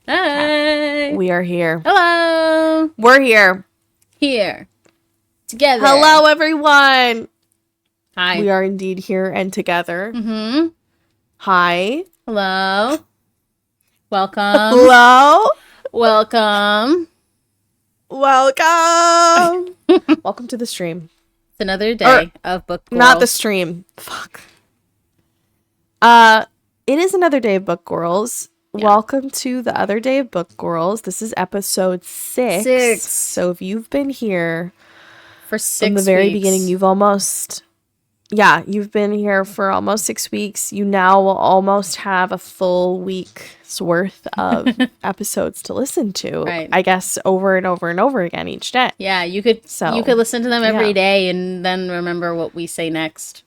Hi. We are here. Hello. We're here. Here. Together. Hello, everyone. Hi. We are indeed here and together. Mm-hmm. Hi. Hello. Welcome. Hello. Welcome. Welcome. Welcome to the stream. It's another day of Bookgorls. Not the stream. Fuck. It is another day of Bookgorls. Yeah. Welcome to the other day of Bookgorls. This is episode 6. So if you've been here for 6 from the very beginning, you've been here for almost 6 weeks. You now will almost have a full week's worth of episodes to listen to. Right. I guess over and over and over again each day. Yeah, you could listen to them every day and then remember what we say next.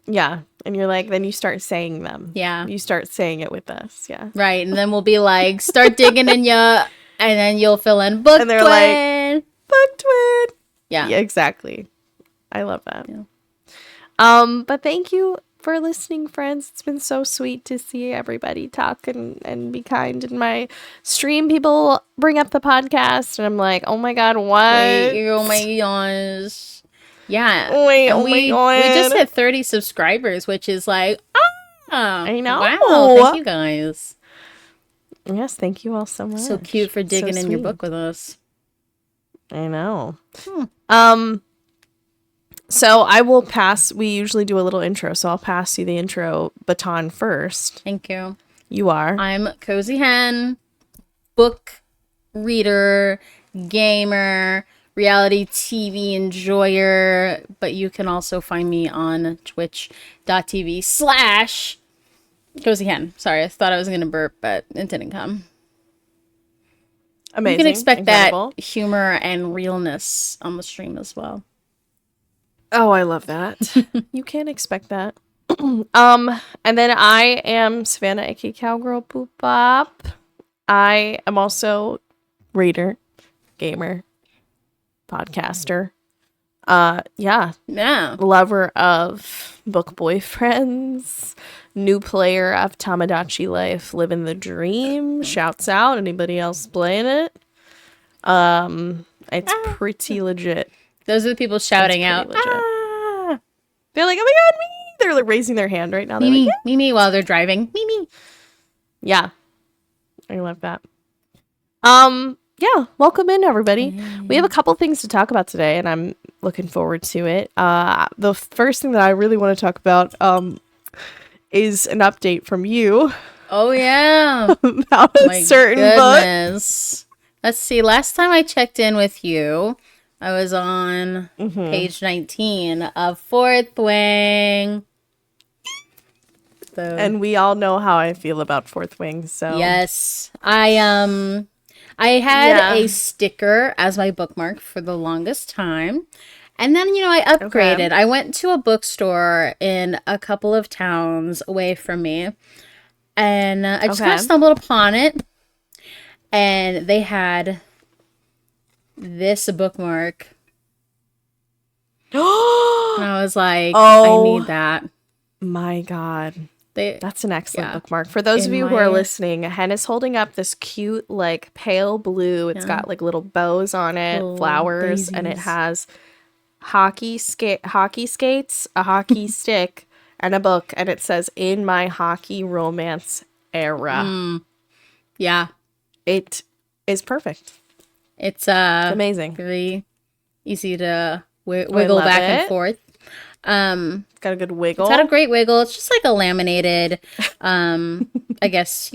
Yeah. And you're like, then you start saying them. Yeah. You start saying it with us. Yeah. Right. And then we'll be like, start digging in ya. And then you'll fill in book and they're twin. Like, book twin. Yeah. Exactly. I love that. Yeah. But thank you for listening, friends. It's been so sweet to see everybody talk and be kind. In my stream, people bring up the podcast, and I'm like, oh my god, what? Wait, oh my gosh. Yeah. Wait, we just hit 30 subscribers, which is like, I know. Wow, thank you guys. Yes, thank you all so much. So cute for digging in your book with us. I know. So I will pass. We usually do a little intro, so I'll pass you the intro baton first. Thank you. You are. I'm Cozy Hen, book reader, gamer, reality TV enjoyer, but you can also find me on twitch.tv/Cozy Hen. Sorry, I thought I was going to burp, but it didn't come. Amazing. You can expect Incredible. That humor and realness on the stream as well. Oh, I love that. You can't expect that. And then I am Savannah, aka Cowgirl Boop Bop. I am also reader, gamer, podcaster. Lover of book boyfriends, new player of Tamagotchi Life, living the dream. Shouts out anybody else playing it. It's pretty legit. Those are the people shouting out. They're like, oh my god, me! They're like raising their hand right now. They're me, like, yeah. me, while they're driving. Me. Yeah. I love that. Yeah, welcome in, everybody. We have a couple things to talk about today, and I'm looking forward to it. The first thing that I really want to talk about is an update from you. Oh, yeah. About a certain book. Let's see. Last time I checked in with you, I was on page 19 of Fourth Wing. So, and we all know how I feel about Fourth Wing, so. Yes. I had a sticker as my bookmark for the longest time. And then, I upgraded. Okay. I went to a bookstore in a couple of towns away from me. And I just kind of stumbled upon it. And they had this bookmark. And I was like, I need that. My God. That's an excellent bookmark. For those of you who are listening, Hen is holding up this cute, like, pale blue. It's got, like, little bows on it, flowers, daisies. And it has hockey skates, a hockey stick, and a book. And it says, "In my hockey romance era." Yeah. It is perfect. It's amazing. Really easy to wiggle back and forth. It's got a good wiggle. It's got a great wiggle. It's just like a laminated, I guess,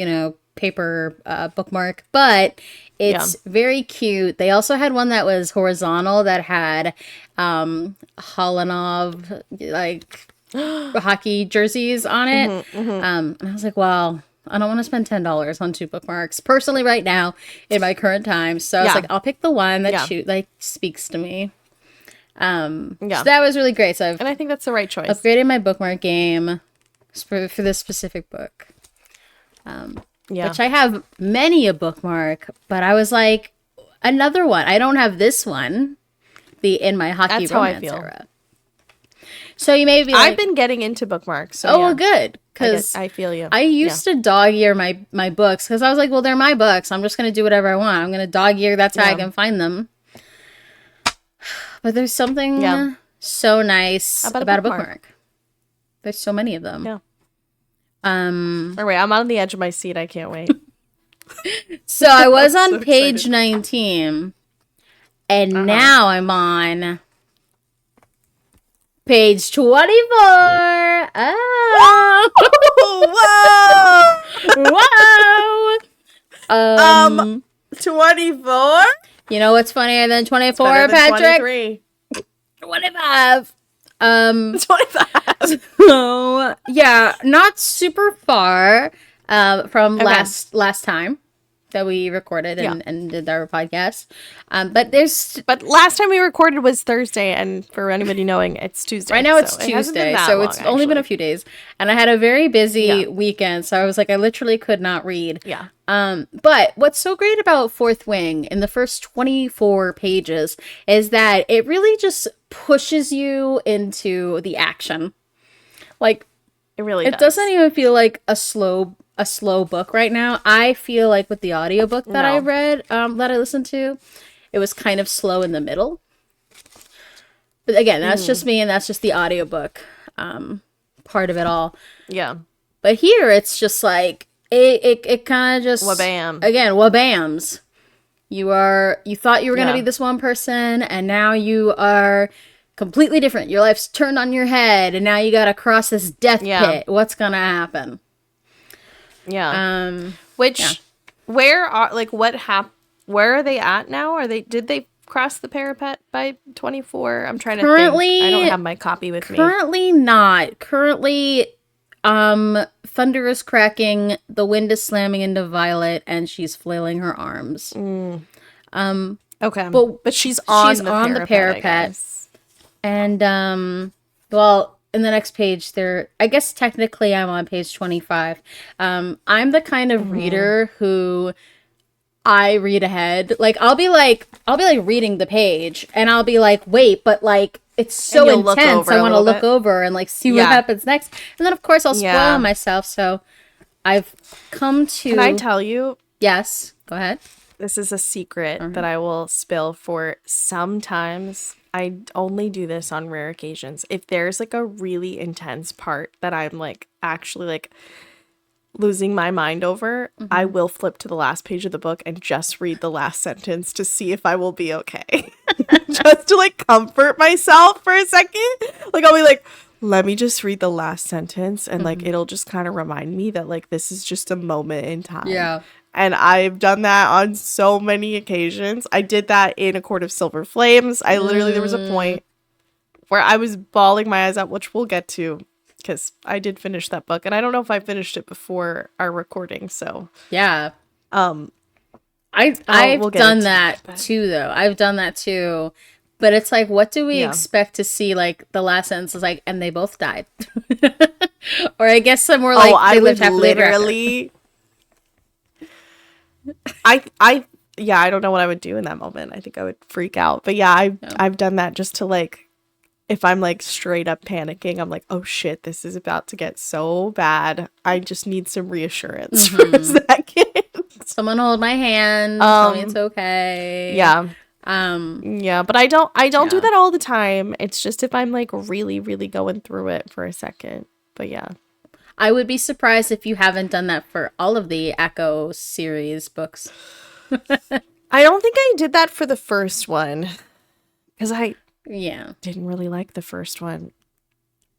paper bookmark, but it's very cute. They also had one that was horizontal that had Holanov like hockey jerseys on it. And I was like, wow, I don't want to spend $10 on 2 bookmarks personally right now in my current time. So I was like, I'll pick the one that speaks to me. So that was really great. So and I think that's the right choice. Upgraded my bookmark game for this specific book. Which I have many a bookmark, but I was like, another one. I don't have this one. The In My Hockey Romance Era. So you may be like, I've been getting into bookmarks. So well, good. Because I feel you. I used to dog ear my books because I was like, well, they're my books. I'm just going to do whatever I want. I'm going to dog ear. That's how I can find them. But there's something so nice about a bookmark. There's so many of them. Yeah. All right, I'm on the edge of my seat. I can't wait. So I was on page 19, and now I'm on page 24. Oh! Whoa! Whoa! 24? You know what's funnier than 24, Patrick? 23. 25. 25. So, yeah, not super far from last time that we recorded and did our podcast. But last time we recorded was Thursday, and for anybody knowing, it's Tuesday. Right now it's Tuesday, so it's only been a few days. And I had a very busy weekend, so I was like, I literally could not read. Yeah. But what's so great about Fourth Wing in the first 24 pages is that it really just pushes you into the action. Like, it really does. It doesn't even feel like a slow book right now. I feel like with the audiobook that I read, that I listened to, it was kind of slow in the middle. But again, that's just me, and that's just the audiobook part of it all. Yeah. But here it's just like it kind of just wabam. Again, wabams. You thought you were gonna be this one person, and now you are completely different. Your life's turned on your head, and now you gotta cross this death pit. What's gonna happen? Yeah. Where are they at now? Did they cross the parapet by 24? I'm trying to think. I don't have my copy with me. Currently not. Currently, thunder is cracking, the wind is slamming into Violet, and she's flailing her arms. Okay. But she's on the parapet. And well, in the next page I guess technically I'm on page 25. I'm the kind of reader who I read ahead. Like I'll be like reading the page, and I'll be like, wait, but like it's so intense. I want to look over and like see what happens next. And then of course I'll spoil myself. So I've come to. Can I tell you? Yes, go ahead. This is a secret that I will spill for sometimes. I only do this on rare occasions. If there's like a really intense part that I'm like actually like losing my mind over, I will flip to the last page of the book and just read the last sentence to see if I will be okay. Just to like comfort myself for a second. Like I'll be like, let me just read the last sentence, and like it'll just kind of remind me that like this is just a moment in time. Yeah. And I've done that on so many occasions. I did that in A Court of Silver Flames. I literally, there was a point where I was bawling my eyes out, which we'll get to, because I did finish that book. And I don't know if I finished it before our recording, so. Yeah. I've done that too, though. I've done that too. But it's like, what do we expect to see? Like, the last sentence is like, and they both died. Or I guess some more like, they lived happily ever after. I don't know what I would do in that moment. I think I would freak out. But yeah, I've done that just to like, if I'm like straight up panicking, I'm like, oh shit, this is about to get so bad. I just need some reassurance for a second. Someone hold my hand. Tell me it's okay. Yeah. But I don't do that all the time. It's just if I'm like really, really going through it for a second. But yeah. I would be surprised if you haven't done that for all of the Echo series books. I don't think I did that for the first one. Because I didn't really like the first one.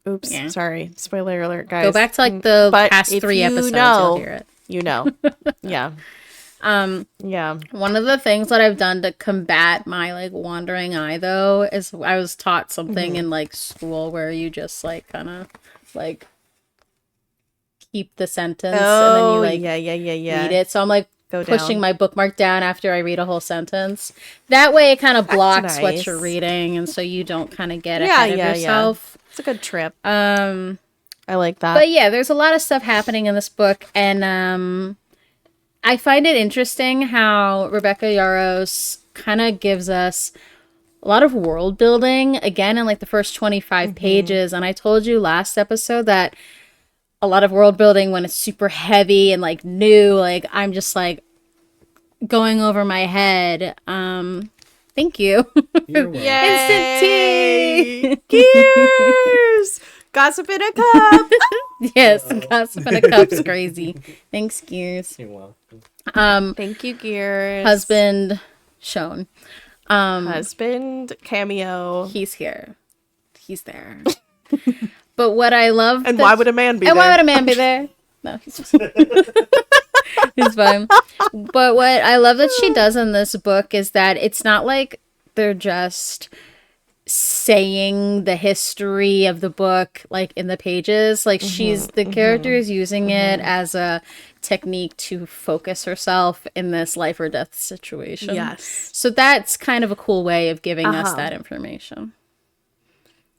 Oops. Yeah. Sorry. Spoiler alert, guys. Go back to like the past 3 episodes. You'll hear it. You know. Yeah. One of the things that I've done to combat my like wandering eye, though, is I was taught something in like school where you just like kind of like keep the sentence and then you like read it. So I'm like pushing my bookmark down after I read a whole sentence. That way it kind of blocks what you're reading, and so you don't kind of get ahead of yourself. It's a good trip. I like that. But yeah, there's a lot of stuff happening in this book, and I find it interesting how Rebecca Yarros kind of gives us a lot of world building again in like the first 25 pages. And I told you last episode that a lot of world building when it's super heavy and like new, like I'm just like going over my head. Thank you. You're welcome. Instant tea. Gears. Gossip in a cup. Yes, gossip in a cup's crazy. Thanks, Gears. You're welcome. Thank you, Gears. Husband shown. Husband cameo. He's here. He's there. But what I love, and why would a man be there? And why would a man be there? No, he's he's fine. But what I love that she does in this book is that it's not like they're just saying the history of the book like in the pages. Like the character is using it as a technique to focus herself in this life or death situation. Yes. So that's kind of a cool way of giving us that information.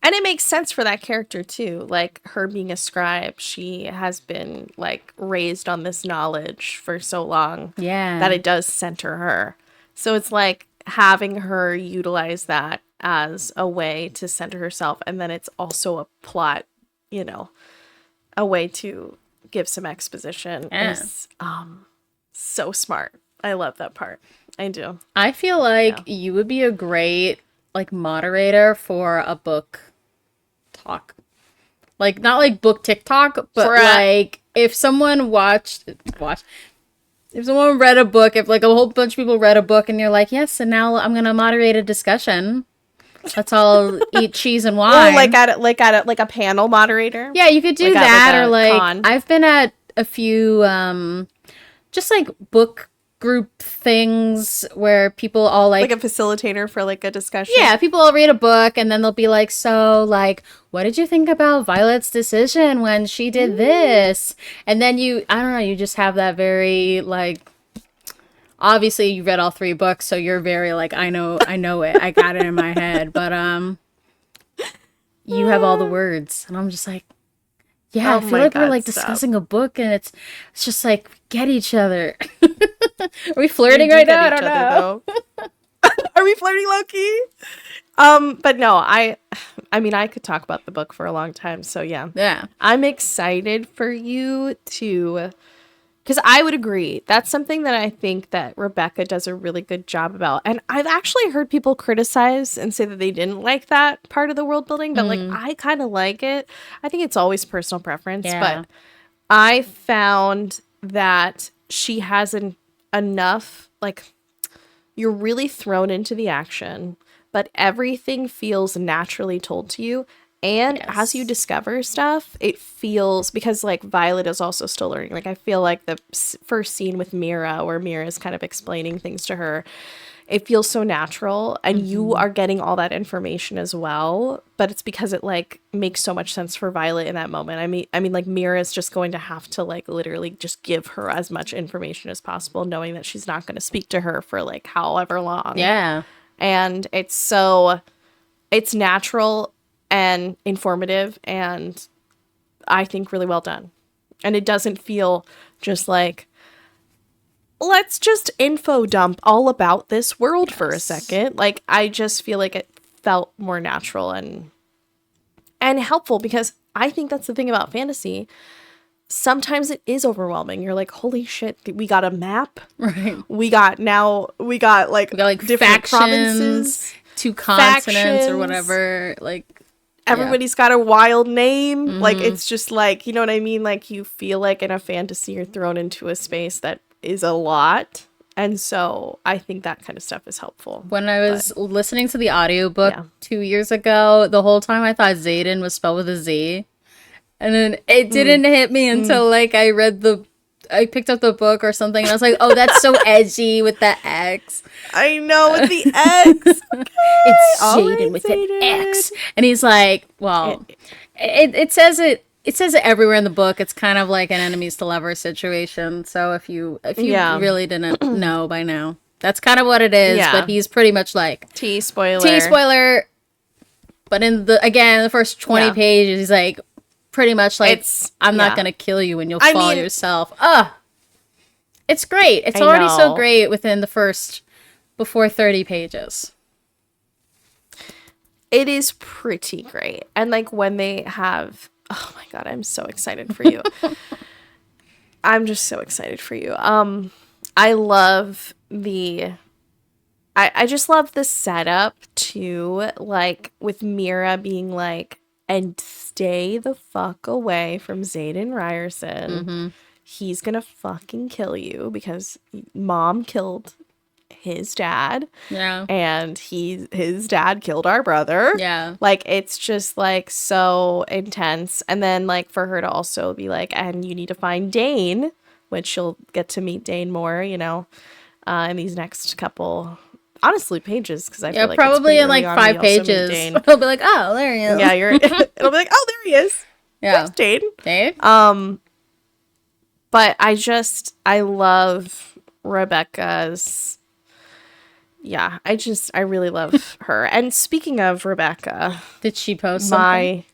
And it makes sense for that character too. Like her being a scribe, she has been like raised on this knowledge for so long that it does center her. So it's like having her utilize that as a way to center herself. And then it's also a plot, a way to give some exposition. Is so smart. I love that part. I do. I feel like you would be a great like moderator for a book talk. Like not like book TikTok, but like if someone if someone read a book, if like a whole bunch of people read a book and you're like, yes, and now I'm gonna moderate a discussion. Let's all eat cheese and wine. Oh, like a panel moderator. Yeah, you could do that, or like con. I've been at a few just like book group things where people all like a facilitator for like a discussion. Yeah, people all read a book and then they'll be like, so like, what did you think about Violet's decision when she did this? And then you just have that very like, obviously you read all 3 books, so you're very like, I know it, I got it in my head, but you have all the words, and I'm just like, yeah, I feel like we're like discussing a book, and it's just like get each other. Are we flirting right now? I don't know. Are we flirting low-key? But no, I mean, I could talk about the book for a long time. So yeah. I'm excited for you to, because I would agree. That's something that I think that Rebecca does a really good job about. And I've actually heard people criticize and say that they didn't like that part of the world building, but like, I kind of like it. I think it's always personal preference, but I found that she has enough, like, you're really thrown into the action, but everything feels naturally told to you. And as you discover stuff, it feels, because like Violet is also still learning. Like I feel like the first scene with Mira, where Mira is kind of explaining things to her, it feels so natural, and you are getting all that information as well. But it's because it like makes so much sense for Violet in that moment. I mean, like Mira is just going to have to like literally just give her as much information as possible, knowing that she's not going to speak to her for like however long. Yeah, and it's natural and informative, and I think really well done. And it doesn't feel just like, let's just info dump all about this world for a second. Like, I just feel like it felt more natural and helpful, because I think that's the thing about fantasy. Sometimes it is overwhelming. You're like, holy shit, we got a map. Right. We got like different factions, provinces, 2 continents or whatever. Like, everybody's got a wild name. Like, it's just like, you know what I mean? Like, you feel like in a fantasy you're thrown into a space that is a lot. And so I think that kind of stuff is helpful. When I was listening to the audiobook 2 years ago, the whole time I thought Xaden was spelled with a Z. And then it didn't hit me until like I picked up the book or something, and I was like, oh, that's so edgy with that X. I know, with the X. It's Xaden with an X. And he's like, well, it says it everywhere in the book. It's kind of like an enemies to lovers situation. So if you really didn't know by now, that's kind of what it is. Yeah. But he's pretty much like T spoiler. But in the first 20 pages, he's like, pretty much like, I'm not going to kill you and you'll fall yourself. It's great. It's already so great within the first, before 30 pages. It is pretty great. And like when they have Oh my God, I'm so excited for you. I'm just so excited for you. I love I just love the setup too, like with Mira being like, and stay the fuck away from Xaden Ryerson. Mm-hmm. He's gonna fucking kill you because mom killed his dad. Yeah. And his dad killed our brother. Yeah. Like, it's just like so intense. And then like for her to also be like, and you need to find Dane, which you'll get to meet Dane more, you know, in these next couple, honestly, pages, because I feel like probably in like 5 pages. It'll be like, oh, there he is. Yeah, it'll be like, oh, there he is. Yeah, there's Dane. Dane. But I love Rebecca's. Yeah, I really love her. And speaking of Rebecca, did she post my something?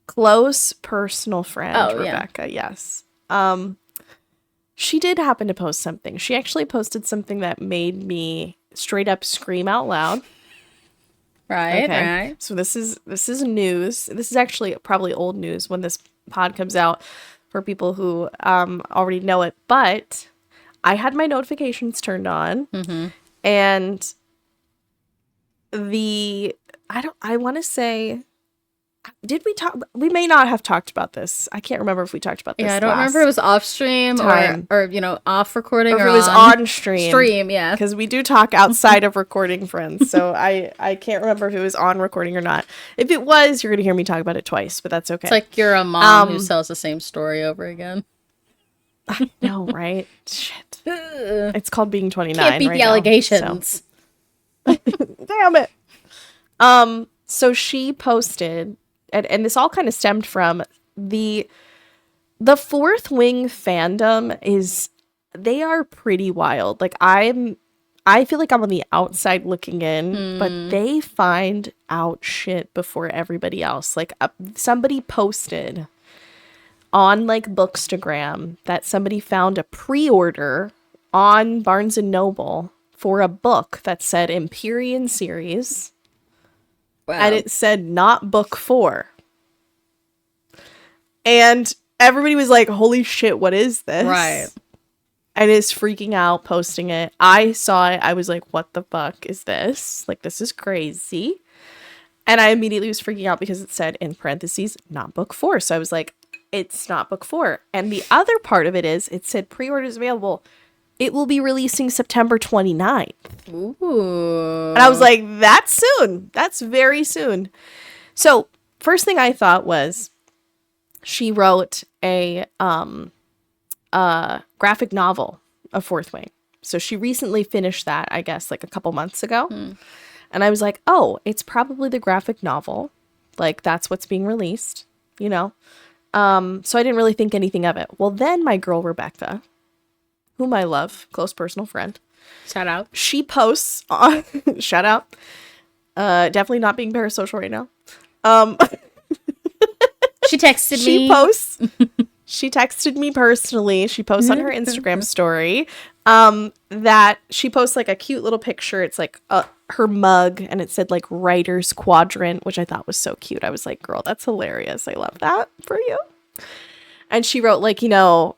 Close personal friend, Rebecca? Yeah. Yes. She did happen to post something. She actually posted something that made me straight up scream out loud. Right. Right. So this is news. This is actually probably old news when this pod comes out for people who already know it. But I had my notifications turned on. Mm-hmm. And I want to say, did we talk? We may not have talked about this. I can't remember if we talked about this. Yeah, I don't remember if it was off stream or you know, off recording or if it was on stream. Stream, yeah. Because we do talk outside of recording, friends. So I can't remember if it was on recording or not. If it was, you're going to hear me talk about it twice, but that's okay. It's like you're a mom who sells the same story over again. I know, right? Shit. It's called being 29. Can't beat right the allegations. Now, so. Damn it. So she posted, and this all kind of stemmed from the Fourth Wing fandom they are pretty wild. Like I feel like I'm on the outside looking in, but they find out shit before everybody else. Like somebody posted on like Bookstagram that somebody found a pre-order on Barnes and Noble for a book that said Empyrean series. Wow. And it said not book 4. And everybody was like, holy shit, what is this? Right. And is freaking out, posting it. I saw it. I was like, what the fuck is this? Like, this is crazy. And I immediately was freaking out because it said in parentheses, not book 4. So I was like, it's not book 4. And the other part of it is, it said pre-orders available. It will be releasing September 29th. Ooh. And I was like, that's soon. That's very soon. So first thing I thought was she wrote a graphic novel of Fourth Wing. So she recently finished that, I guess, like a couple months ago. And I was like, oh, it's probably the graphic novel. Like, that's what's being released, you know? So I didn't really think anything of it. Well, then my girl, Rebecca, whom I love, close personal friend. Shout out. She posts on, shout out. Definitely not being parasocial right now. She texted me. She texted me personally. She posts on her Instagram story that she posts like a cute little picture. It's like her mug, and it said like Writer's Quadrant, which I thought was so cute. I was like, girl, that's hilarious. I love that for you. And she wrote like, you know,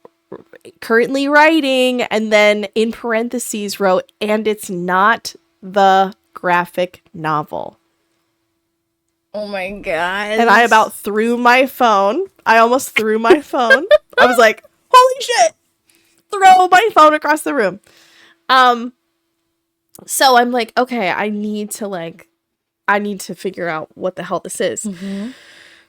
currently writing, and then in parentheses wrote, and it's not the graphic novel. Oh my god. And I about threw my phone. I almost threw my phone. I was like, holy shit. Throw my phone across the room. So I'm like, okay, I need to figure out what the hell this is. Mm-hmm.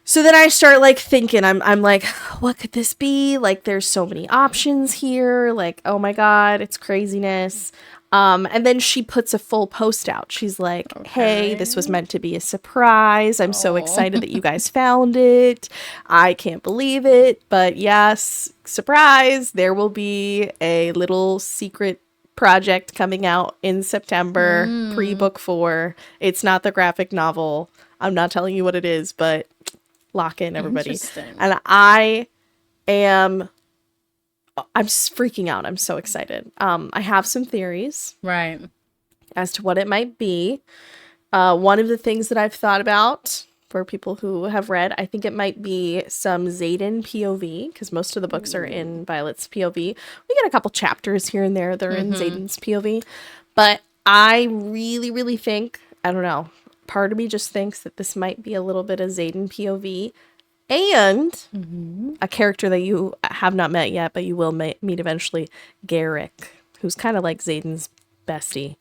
So then I start like thinking, I'm like, what could this be? Like, there's so many options here. Like, oh my God, it's craziness. And then she puts a full post out. She's like, hey, this was meant to be a surprise. I'm so excited that you guys found it. I can't believe it. But yes, surprise, there will be a little secret project coming out in September, pre-book 4. It's not the graphic novel. I'm not telling you what it is, but lock in, everybody. And I'm freaking out. I'm so excited. I have some theories. Right. As to what it might be. One of the things that I've thought about for people who have read. I think it might be some Xaden POV, because most of the books are in Violet's POV. We get a couple chapters here and there that are in Xaden's POV. But I really, really think, I don't know, part of me just thinks that this might be a little bit of Xaden POV. And a character that you have not met yet, but you will meet eventually, Garrick, who's kind of like Xaden's bestie.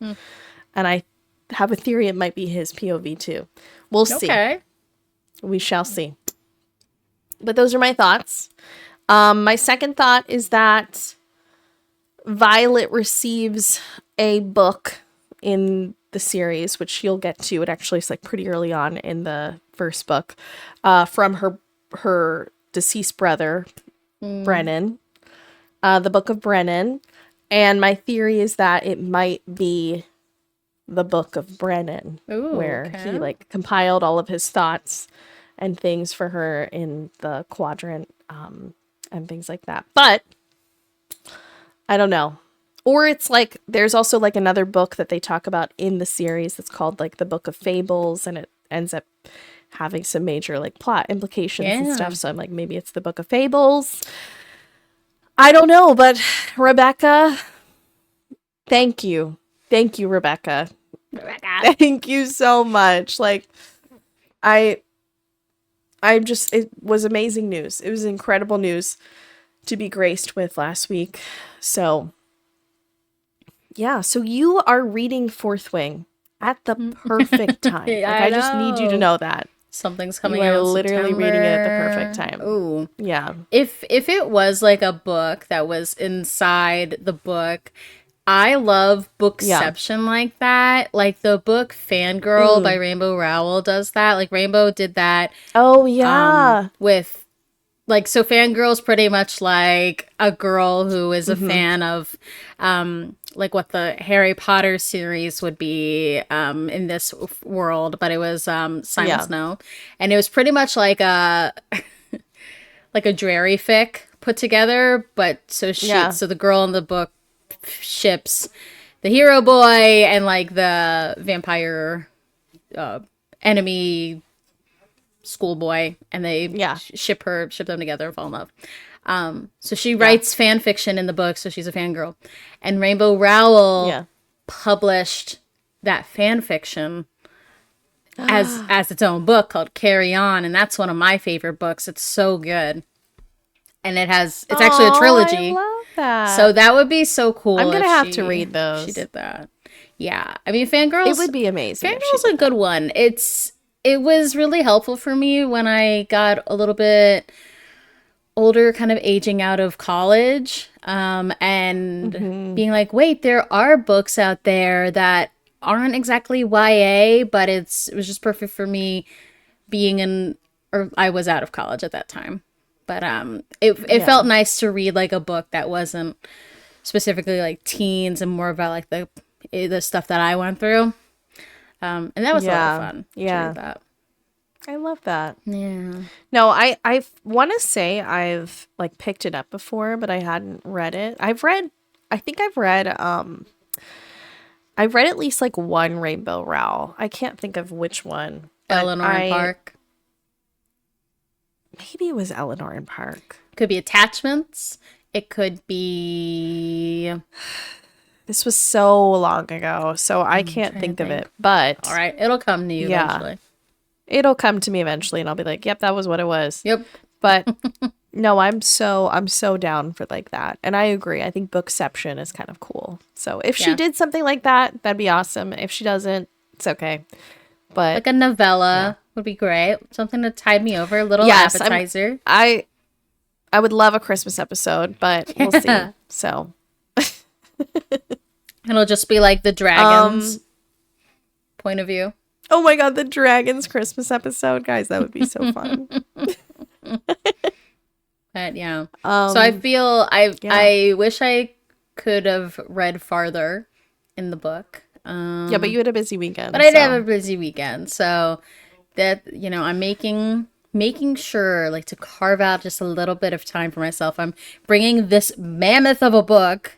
And I have a theory it might be his POV too. We'll see. Okay. We shall see. But those are my thoughts. My second thought is that Violet receives a book in the series, which you'll get to. It actually is like pretty early on in the first book, from her deceased brother, Brennan, the Book of Brennan. And my theory is that it might be the Book of Brennan, where he like compiled all of his thoughts and things for her in the quadrant, and things like that. But I don't know. Or it's like, there's also like another book that they talk about in the series that's called like the Book of Fables, and it ends up having some major like plot implications and stuff. So I'm like, maybe it's the Book of Fables. I don't know, but Rebecca, thank you. Thank you, Rebecca. Thank you so much. Like, it was amazing news. It was incredible news to be graced with last week. So yeah, so you are reading Fourth Wing at the perfect time. Like, I just need you to know that. Something's coming out. You are literally reading it at the perfect time. Ooh. Yeah. If it was like a book that was inside the book, I love bookception like that. Like the book Fangirl by Rainbow Rowell does that. Like Rainbow did that. Oh, yeah. With like, so Fangirl's pretty much like a girl who is a fan of like what the Harry Potter series would be in this world, but it was Simon Snow. And it was pretty much like a like a dreary fic put together, but so the girl in the book ships the hero boy and like the vampire enemy schoolboy, and they ship them together and fall in love. So she writes fan fiction in the book, so she's a fangirl. And Rainbow Rowell published that fan fiction as its own book called Carry On, and that's one of my favorite books. It's so good. And it's actually a trilogy. I love that. So that would be so cool. I'm going to have to read those. She did that. Yeah. I mean, Fangirls. It would be amazing. Fangirl's a good one. It was really helpful for me when I got a little bit older, kind of aging out of college, and being like, wait, there are books out there that aren't exactly YA, but it was just perfect for me or I was out of college at that time. But it felt nice to read like a book that wasn't specifically like teens and more about like the stuff that I went through. And that was a lot of fun. Yeah. To read that. I love that. Yeah. No, I want to say I've like picked it up before, but I hadn't read it. I've read at least like one Rainbow Rowell. I can't think of which one. Eleanor and Park. Maybe it was Eleanor and Park. Could be Attachments. It could be... This was so long ago, so I can't think of it. But all right, it'll come to you eventually. It'll come to me eventually, and I'll be like, "Yep, that was what it was." Yep. But no, I'm so down for like that, and I agree. I think bookception is kind of cool. So if she did something like that, that'd be awesome. If she doesn't, it's okay. But like a novella would be great. Something to tide me over, a little appetizer. I would love a Christmas episode, but we'll see. So. It'll just be like the dragon's point of view. Oh my god, the dragon's Christmas episode, guys! That would be so fun. But yeah, so I feel I wish I could have read farther in the book. Yeah, but you had a busy weekend. But I did have a busy weekend, so that I'm making sure like to carve out just a little bit of time for myself. I'm bringing this mammoth of a book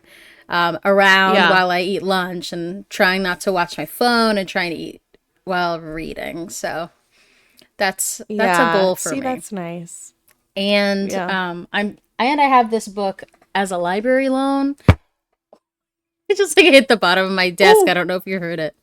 around while I eat lunch, and trying not to watch my phone and trying to eat while reading. So That's a goal for me. That's nice. And I have this book as a library loan. It just like hit the bottom of my desk. Ooh. I don't know if you heard it.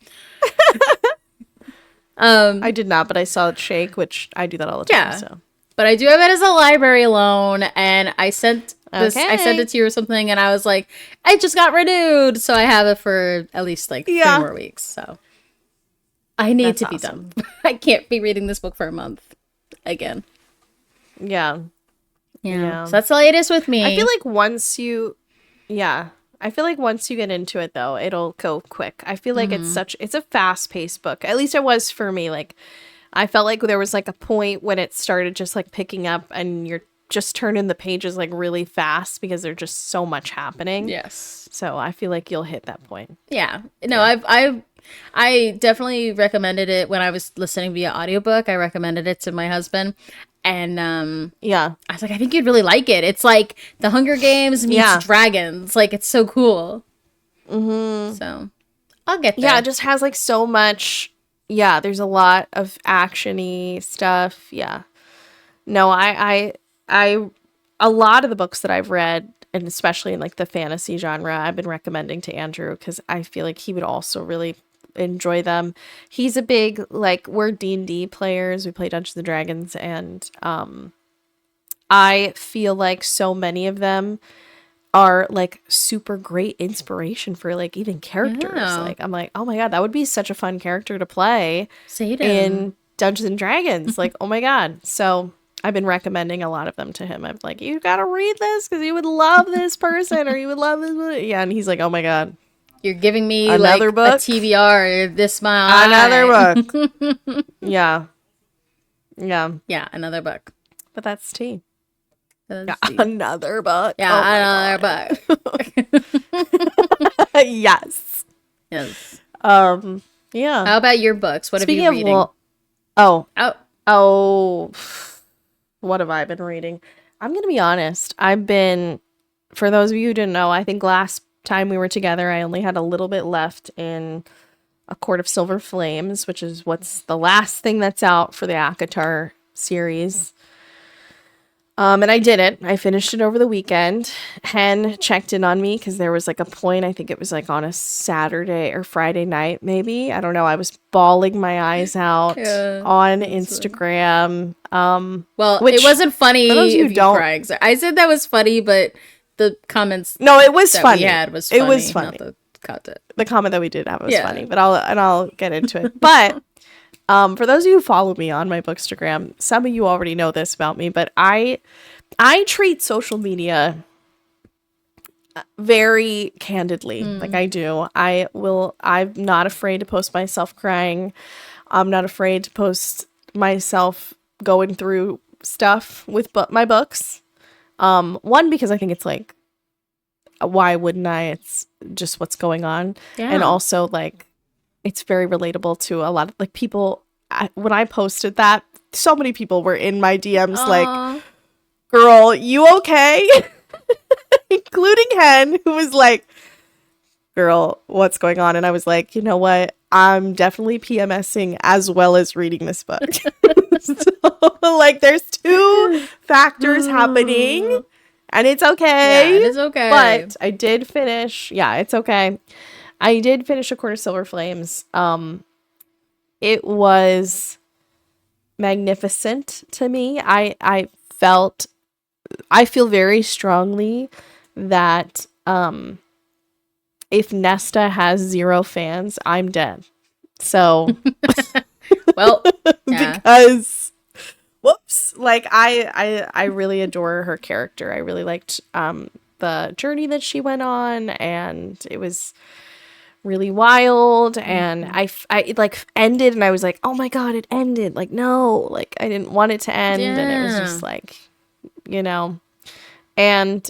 I did not, but I saw it shake, which I do that all the time. So. But I do have it as a library loan, and I sent this. Okay. I sent it to you or something, and I was like, I just got renewed, so I have it for at least like 3 more weeks. So I need to be done. I can't be reading this book for a month again. Yeah. So that's the latest with me. I feel like once you get into it, though, it'll go quick. I feel like it's a fast-paced book. At least it was for me. Like, I felt like there was like a point when it started just like picking up, and you're just turning the pages like really fast because there's just so much happening. Yes. So I feel like you'll hit that point. Yeah. No, I definitely recommended it when I was listening via audiobook. I recommended it to my husband. And I was like, I think you'd really like it. It's like the Hunger Games meets dragons. Like, it's so cool. Mm-hmm. So I'll get there. Yeah, it just has like so much. Yeah, there's a lot of action-y stuff. Yeah. No, I a lot of the books that I've read, and especially in like the fantasy genre, I've been recommending to Andrew because I feel like he would also really enjoy them. He's a big, like, we're D&D players. We play Dungeons and Dragons, and I feel like so many of them are like super great inspiration for like even characters. Like, I'm like, oh my god, that would be such a fun character to play in Dungeons and Dragons. Like, oh my god. So I've been recommending a lot of them to him. I'm like, you gotta read this because you would love this person or you would love this. Yeah, and he's like, oh my god, you're giving me another book, a TBR this month. Another book. Yeah, another book. But that's tea. Another book. Yeah, another book. Yes. Yeah. How about your books? What Speaking have you reading? What have I been reading? I'm gonna be honest. For those of you who didn't know, I think last time we were together, I only had a little bit left in A Court of Silver Flames, which is what's the last thing that's out for the ACOTAR series. And I did it. I finished it over the weekend. Hen checked in on me because there was like a point, I think it was like on a Saturday or Friday night, maybe. I don't know. I was bawling my eyes out on Instagram. It wasn't funny. For those of you who don't, crying. I said that was funny, but the comments it was that funny. We had was funny. It was funny. Not the content. The comment that we did have was funny, but I'll get into it. But for those of you who follow me on my Bookstagram, some of you already know this about me, but I treat social media very candidly. Like I do. I'm not afraid to post myself crying. I'm not afraid to post myself going through stuff with my books. One, because I think it's like, why wouldn't I? It's just what's going on. Yeah. And also like, it's very relatable to a lot of like people. When I posted that, so many people were in my DMs like, girl, you okay? Including Hen, who was like, girl, what's going on? And I was like, you know what? I'm definitely PMSing as well as reading this book. So, like, there's two factors happening, and it's okay. Yeah, it is okay. But I did finish. Yeah, it's okay. I did finish A Court of Silver Flames. It was magnificent to me. I feel very strongly that if Nesta has 0 fans, I'm dead. So, well, yeah. Because, whoops, like I really adore her character. I really liked the journey that she went on, and it was really wild. And I like ended, and I was like, oh my god, it ended. Like, no, like I didn't want it to end, and it was just like, you know. And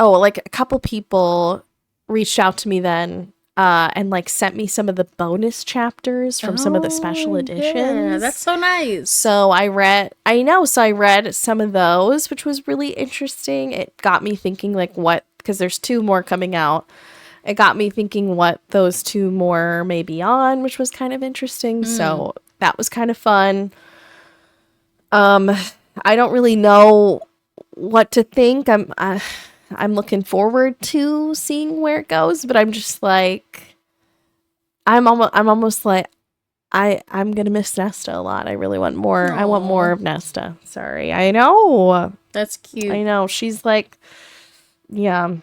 like a couple people reached out to me then and like sent me some of the bonus chapters from some of the special editions. Yeah, that's so nice. So I read some of those, which was really interesting. It got me thinking like because there's 2 more coming out. it got me thinking what those two more may be on, which was kind of interesting. So that was kind of fun. I don't really know what to think. I'm looking forward to seeing where it goes, but I'm just like, I'm almost like, I'm gonna miss Nesta a lot. I really want more. Aww. I want more of Nesta. Sorry, I know. That's cute. I know. She's like, yeah.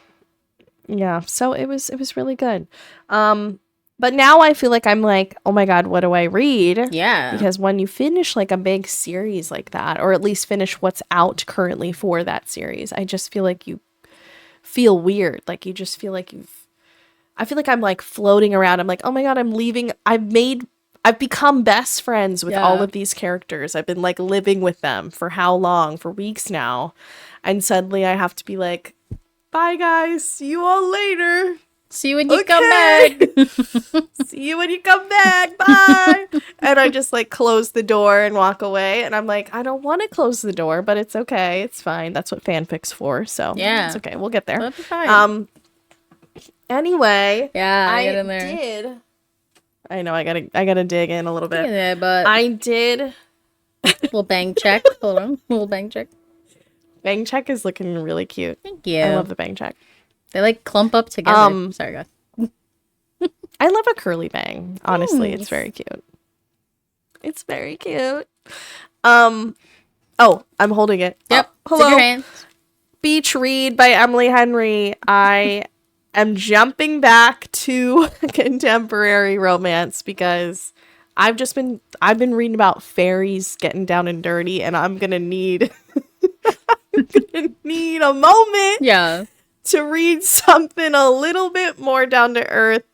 So it was really good. But now I feel like I'm like, oh my God, what do I read? Yeah. Because when you finish like a big series like that, or at least finish what's out currently for that series, I just feel like you feel weird. Like you just feel like I feel like I'm like floating around. I'm like, oh my God, I'm leaving. I've become best friends with all of these characters. I've been like living with them for how long? For weeks now. And suddenly I have to be like, bye guys, see you all later. See you when you come back. See you when you come back. Bye. And I just like close the door and walk away. And I'm like, I don't want to close the door, but it's okay. It's fine. That's what fanfic's for. So yeah, it's okay. We'll get there. That'll be fine. Anyway, yeah, get in there. I know I gotta dig in a little bit. Yeah, but I did. Little bang check. Hold on. Little bang check. Bang check is looking really cute. Thank you. I love the bang check. They like clump up together. Sorry, guys. I love a curly bang. Honestly, it's very cute. It's very cute. Oh, I'm holding it. Yep. Hello. Your hands. Beach Read by Emily Henry. I am jumping back to contemporary romance because I've been reading about fairies getting down and dirty, and I'm gonna need a moment. Yeah. To read something a little bit more down to earth.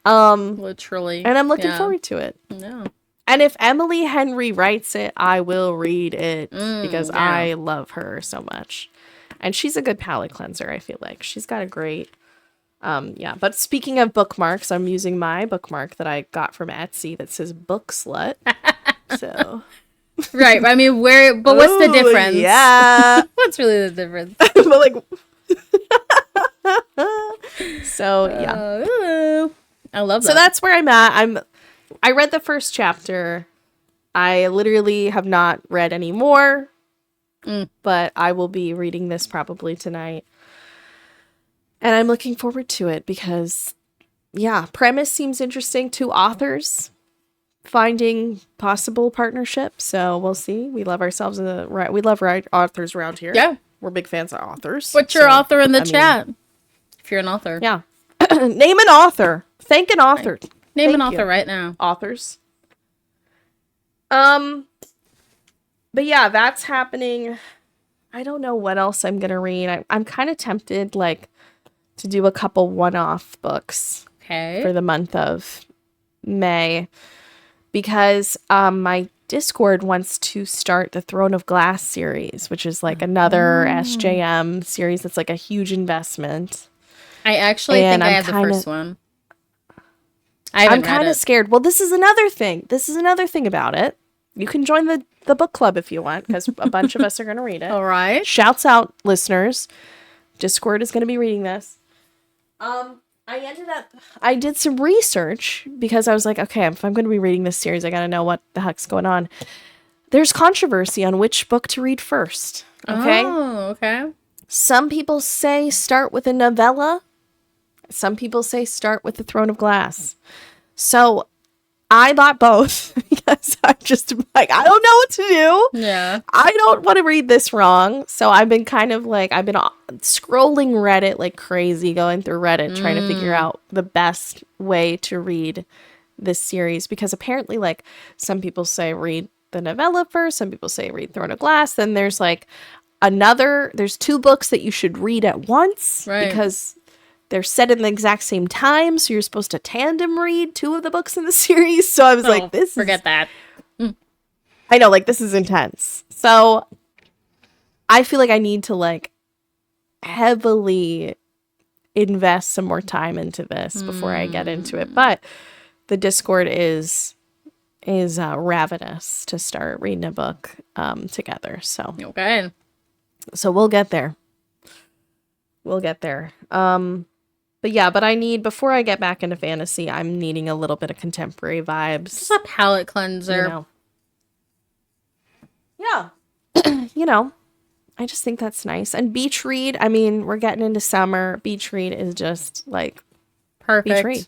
Literally. And I'm looking forward to it. No. And if Emily Henry writes it, I will read it because I love her so much. And she's a good palate cleanser, I feel like. She's got a great but speaking of bookmarks, I'm using my bookmark that I got from Etsy that says book slut. So right. I mean, but what's the difference? Yeah. What's really the difference? But like so yeah. I love that. So that's where I'm at. I read the first chapter. I literally have not read any more. But I will be reading this probably tonight. And I'm looking forward to it because premise seems interesting. 2 authors finding possible partnership. So we'll see. We love ourselves we love authors around here. Yeah. We're big fans of authors. What's your author in the chat? If you're an author. Yeah. Name an author. Thank an author. Name an author right now. Authors. But yeah, that's happening. I don't know what else I'm going to read. I'm kind of tempted to do a couple one-off books. Okay. For the month of May. Because my Discord wants to start the Throne of Glass series, which is like another SJM series that's like a huge investment. I actually think I have the first one. I'm kind of scared. Well, this is another thing. About it. You can join the book club if you want, because a bunch of us are going to read it. All right. Shouts out, listeners. Discord is going to be reading this. I did some research because I was like, okay, if I'm going to be reading this series, I got to know what the heck's going on. There's controversy on which book to read first. Okay. Oh, okay. Some people say start with a novella. Some people say start with the Throne of Glass. So I bought both because I'm just like, I don't know what to do. Yeah. I don't want to read this wrong. So I've been scrolling Reddit like crazy, going through Reddit, trying to figure out the best way to read this series. Because apparently, like, some people say read the novella first. Some people say read Throne of Glass. Then there's like there's 2 books that you should read at once. Right. Because they're set in the exact same time, so you're supposed to tandem read 2 of the books in the series. So I was like, forget that. I know, like, this is intense. So I feel like I need to like heavily invest some more time into this before I get into it. But the Discord is ravenous to start reading a book together. So we'll get there. But but I need, before I get back into fantasy, I'm needing a little bit of contemporary vibes. Just a palate cleanser. You know. Yeah. I just think that's nice. And beach read, I mean, we're getting into summer. Beach read is just like perfect. Beach read.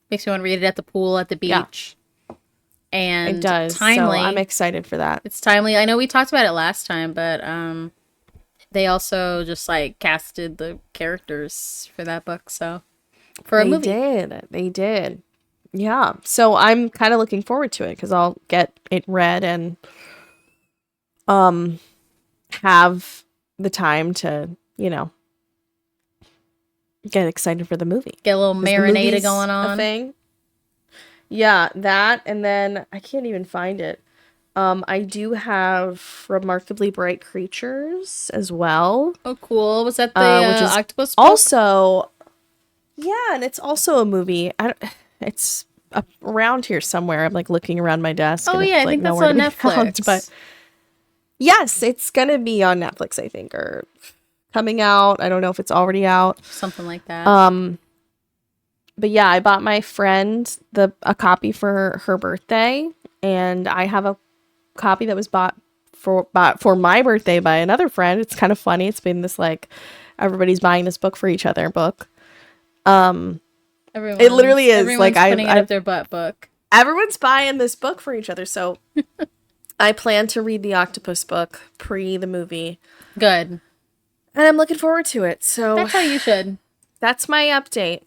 Makes me want to read it at the pool, at the beach. Yeah. And it does. Timely. So I'm excited for that. It's timely. I know we talked about it last time, but they also just like casted the characters for that book. So for a movie. They did. Yeah. So I'm kind of looking forward to it because I'll get it read and have the time to, get excited for the movie. Get a little marinated going on. A thing. Yeah, that, and then I can't even find it. I do have Remarkably Bright Creatures as well. Oh, cool. Was that the which is octopus book? Also, yeah, and it's also a movie. It's around here somewhere. I'm like looking around my desk. Oh, yeah, I think that's on Netflix. But yes, it's going to be on Netflix, I think, or coming out. I don't know if it's already out. Something like that. But yeah, I bought my friend a copy for her birthday, and I have a copy that was bought for my birthday by another friend. It's kind of funny. It's been this like everybody's buying this book for each other book. It literally is like putting it up their butt book. Everyone's buying this book for each other. So I plan to read the octopus book pre the movie. Good. And I'm looking forward to it. So that's how you should. That's my update.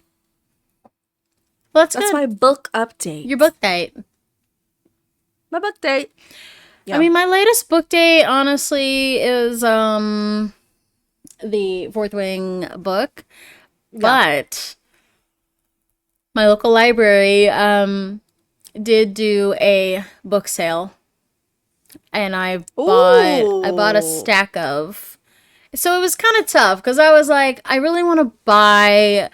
Well, that's my book update. Your book date. My book date. Yeah. I mean, my latest book date, honestly, is the Fourth Wing book. Yeah. But my local library did do a book sale. And I bought a stack of. So it was kind of tough because I was like, I really want to buy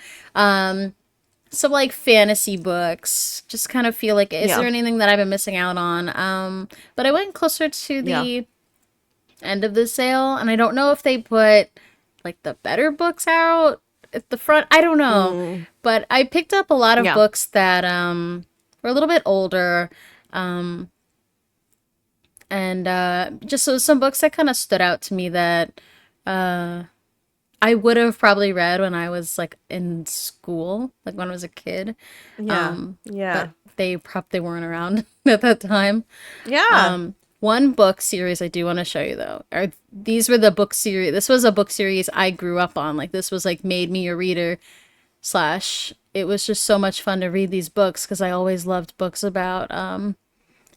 some like fantasy books. Just kind of feel like, is there anything that I've been missing out on? But I went closer to the end of the sale, and I don't know if they put like the better books out at the front. I don't know. But I picked up a lot of books that were a little bit older. And just some books that kind of stood out to me that I would have probably read when I was like in school, like when I was a kid. But they weren't around at that time. Yeah. One book series I do want to show you though. These were the book series. This was a book series I grew up on. Like this was like made me a reader / it was just so much fun to read these books because I always loved books about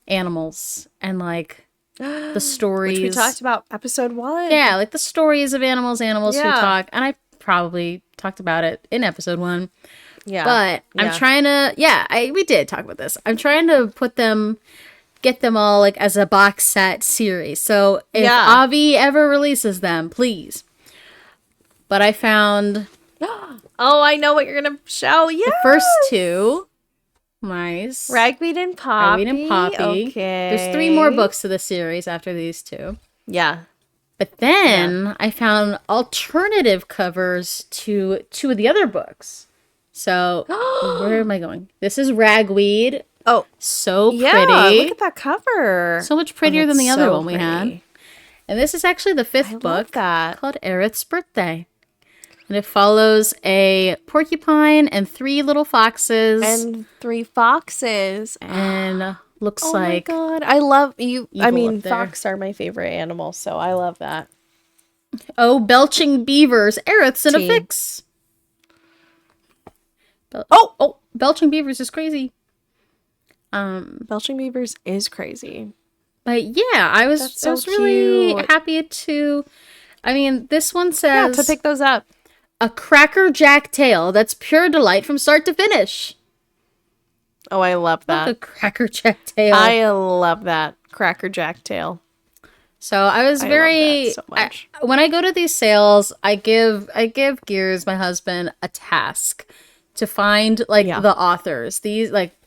animals and like the stories. Which we talked about episode 1. Yeah, like the stories of animals who talk. And I probably talked about it in episode 1. Yeah. But I'm trying to, we did talk about this. I'm trying to get them all like as a box set series. So if Avi ever releases them, please. But I found... Oh, I know what you're going to show. Yeah. The first 2. Nice. Ragweed and Poppy. Okay. There's 3 more books to the series after these 2. Yeah. But then I found alternative covers to 2 of the other books. So where am I going? This is Ragweed. Oh. So pretty. Yeah, look at that cover. So much prettier than the other one we had. And this is actually the 5th book called Aerith's Birthday. And it follows a porcupine and 3 little foxes. And 3 foxes. And looks like... Oh my god. I love you. I mean, fox are my favorite animal, so I love that. Oh, belching beavers. Aerith's in a fix. Belching beavers is crazy. Belching beavers is crazy. But yeah, I was really happy to... I mean, this one says... Yeah, to pick those up. A Cracker Jack tale that's pure delight from start to finish. Oh, I love that. Like a Cracker Jack tale. I love that. Cracker Jack tale. So I was very... love that so much. When I go to these sales, I give Gears, my husband, a task to find like the authors. These like...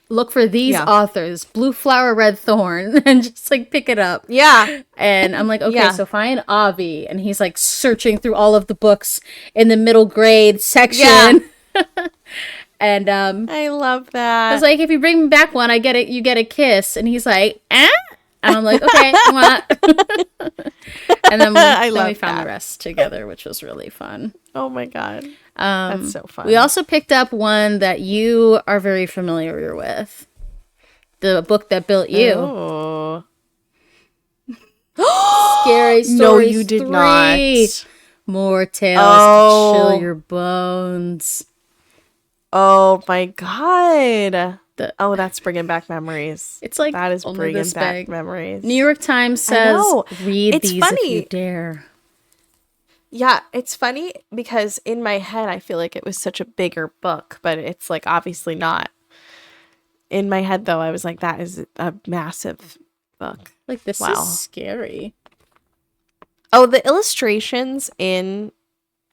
Look for these authors, Blue Flower, Red Thorn, and just like pick it up. Yeah. And I'm like, okay, so find Avi. And he's like searching through all of the books in the middle grade section. And I love that. I was like, if you bring me back one, I get it. You get a kiss. And he's like, eh? And I'm like, okay, what? And then we found the rest together, which was really fun. Oh my God. That's so fun. We also picked up one that you are very familiar with. The book that built you. Oh. Scary Stories No, you did 3. not. More tales to chill your bones. Oh my God. That's bringing back memories. It's like that is bringing back memories. New York Times says, read these if you dare. Yeah, it's funny because in my head, I feel like it was such a bigger book, but it's like obviously not. In my head, though, I was like, that is a massive book. Like, this is scary. Oh, the illustrations in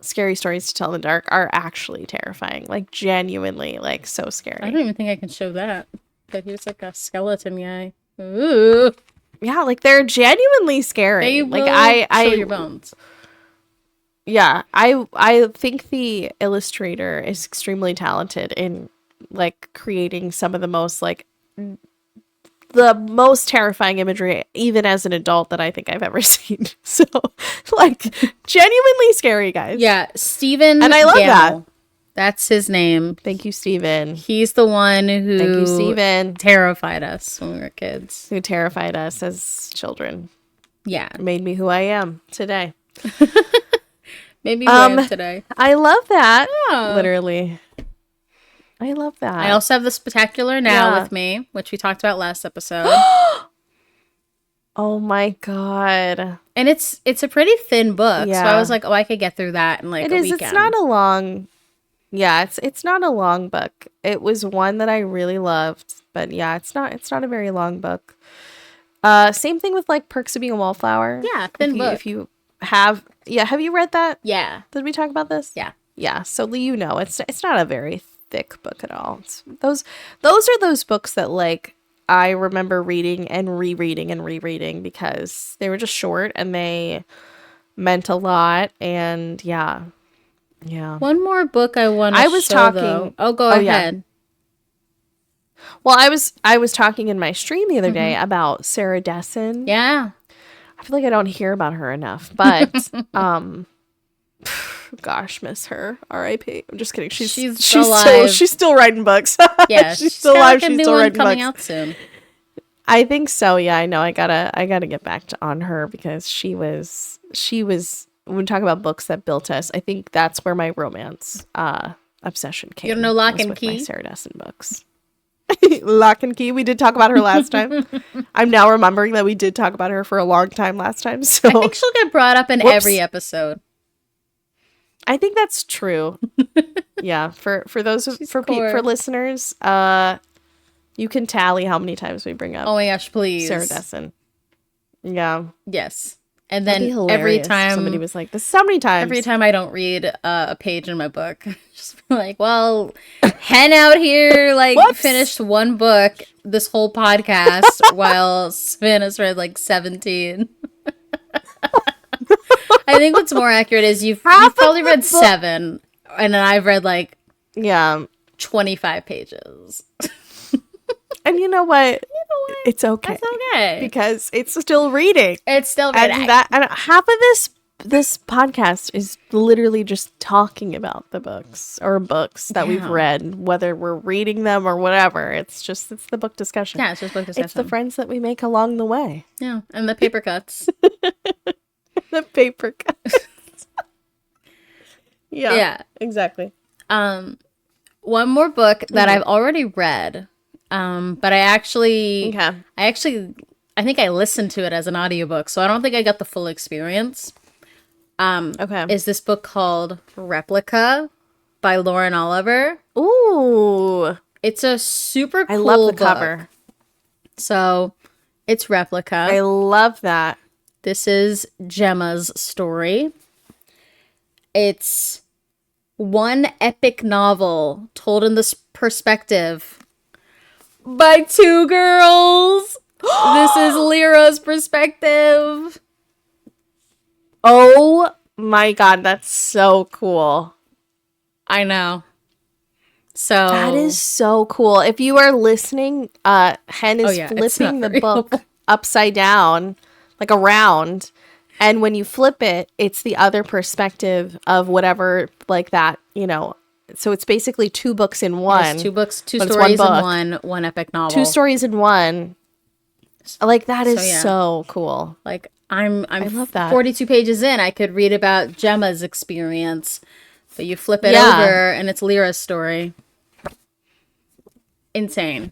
Scary Stories to Tell in the Dark are actually terrifying. Like, genuinely, like, so scary. I don't even think I can show that. But he was like a skeleton guy. Ooh. Yeah, like, they're genuinely scary. They will show your bones. Yeah, I think the illustrator is extremely talented in, like, creating some of the most, like, the most terrifying imagery, even as an adult, that I think I've ever seen. So, like, genuinely scary, guys. Yeah, Stephen and I love that. That's his name. Thank you, Stephen. He's the one who Thank you, Stephen. Terrified us when we were kids. Who terrified us as children. Yeah. Made me who I am today. Maybe today. I love that. Oh. Literally. I love that. I also have the Spectacular Now with me, which we talked about last episode. Oh my God. And it's a pretty thin book. Yeah. So I was like, I could get through that in like a weekend. It's not a long. Yeah, it's not a long book. It was one that I really loved, but yeah, it's not a very long book. Same thing with like Perks of Being a Wallflower. Yeah, thin book. If you have you read that? Yeah. Did we talk about this? Yeah. Yeah. So it's not a very thick book at all. Those are those books that like I remember reading and rereading because they were just short and they meant a lot. And yeah. One more book I want to show, though. Oh, go ahead. Yeah. Well, I was talking in my stream the other day about Sarah Dessen. Yeah. I feel like I don't hear about her enough, but gosh, miss her. R.I.P. I'm just kidding. She's alive. She's still writing books. Yeah, she's still alive. She's still writing coming books. Out soon. I think so. Yeah, I know. I gotta get back on her because she was. When we talk about books that built us, I think that's where my romance obsession came. You don't know Lock and Key? My Sarah Dessen books. Lock and Key. We did talk about her last time. I'm now remembering that we did talk about her for a long time last time. So I think she'll get brought up in every episode. I think that's true. Yeah, for those for listeners, you can tally how many times we bring up. Oh my gosh, please, Sarah Dessen. Yeah. Yes. And then every time somebody was like, "This is how many times?" Every time I don't read a page in my book, just be like, "Well, Hen out here like finished one book this whole podcast, while Sven has read like 17." I think what's more accurate is you've probably read 7, and then I've read like 25 pages. And you know what? It's okay. It's okay. Because it's still reading. It's still reading. And half of this podcast is literally just talking about the books that we've read, whether we're reading them or whatever. It's the book discussion. Yeah, it's just book discussion. It's the friends that we make along the way. Yeah, and the paper cuts. The paper cuts. Yeah, exactly. One more book that I've already read. But I think I listened to it as an audiobook, so I don't think I got the full experience. Is this book called REBECCA by Lauren Oliver? Ooh. It's a super cool I love the book. cover. So, it's REBECCA. I love that. This is Gemma's story. It's one epic novel told in this perspective by 2 girls. This is Lyra's perspective. Oh my God, that's so cool. I know. So that is so cool. If you are listening, Hen is flipping the book upside down, like around. And when you flip it, it's the other perspective of whatever, like that, you know. So it's basically 2 books in one. Yes, 2 books, 2 stories in one epic novel. 2 stories in one. Like, that is so cool. Like, I love that. 42 pages in, I could read about Gemma's experience. But you flip it over, and it's Lyra's story. Insane.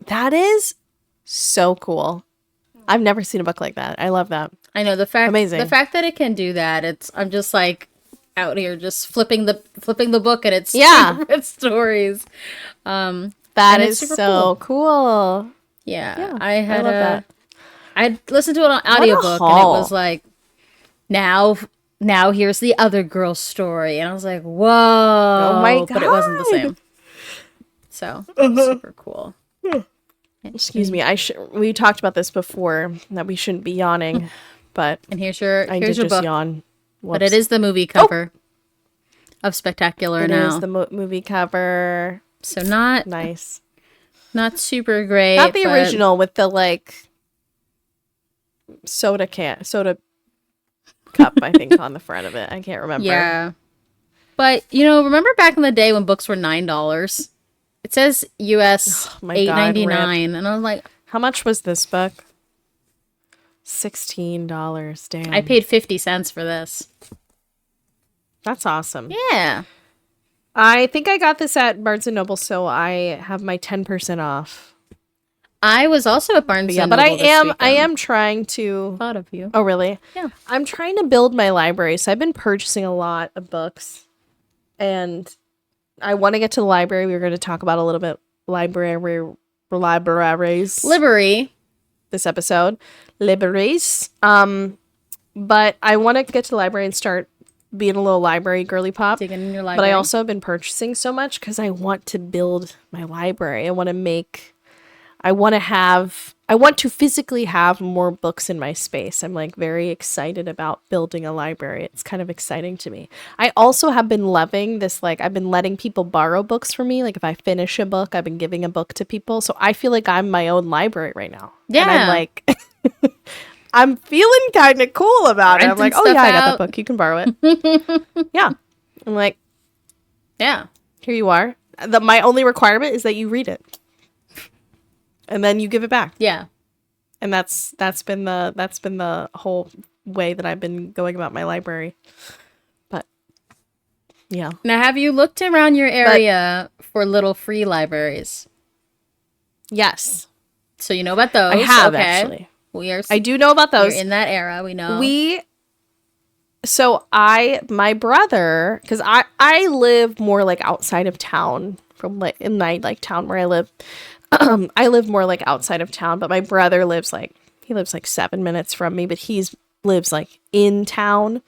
That is so cool. I've never seen a book like that. I love that. I know the fact that it can do that. I'm just like out here just flipping the book and it's 2 different stories. That is so cool. Yeah, I love that. I listened to it on audiobook and it was like now here's the other girl's story, and I was like, whoa! Oh my god! But it wasn't the same. So super cool. Excuse me. We talked about this before that we shouldn't be yawning, but here's your book. Yawn. But it is the movie cover of Spectacular now. It is the movie cover. So not nice. Not super great. Not the original with the like soda cup, I think, on the front of it. I can't remember. Yeah. But, remember back in the day when books were $9? It says US $8.99. And I was like, how much was this book? $16. Damn. I paid 50 cents for this. That's awesome. Yeah. I think I got this at Barnes & Noble, so I have my 10% off. I was also at Barnes & Noble. But I am trying to... Thought of you. Oh, really? Yeah. I'm trying to build my library, so I've been purchasing a lot of books. And I want to get to the library. We were going to talk about a little bit libraries. Library. This episode. Libraries. But I want to get to the library and start being a little library girly pop. Digging in your library. But I also have been purchasing so much because I want to build my library. I want to physically have more books in my space. I'm like very excited about building a library. It's kind of exciting to me. I also have been loving this, like I've been letting people borrow books from me. Like if I finish a book, I've been giving a book to people. So I feel like I'm my own library right now. Yeah. And I'm like, I'm feeling kind of cool about it. I'm like, oh yeah, I got that book. You can borrow it. Yeah. I'm like, yeah, here you are. My only requirement is that you read it. And then you give it back. Yeah. And that's been the whole way that I've been going about my library. But yeah. Now, have you looked around your area for little free libraries? Yes. So you know about those. I have actually. I do know about those. We're in that era, we know. My brother, because I live more like outside of town from like in my like town where I live. I live more like outside of town, but my brother lives like 7 minutes from me, but lives like in town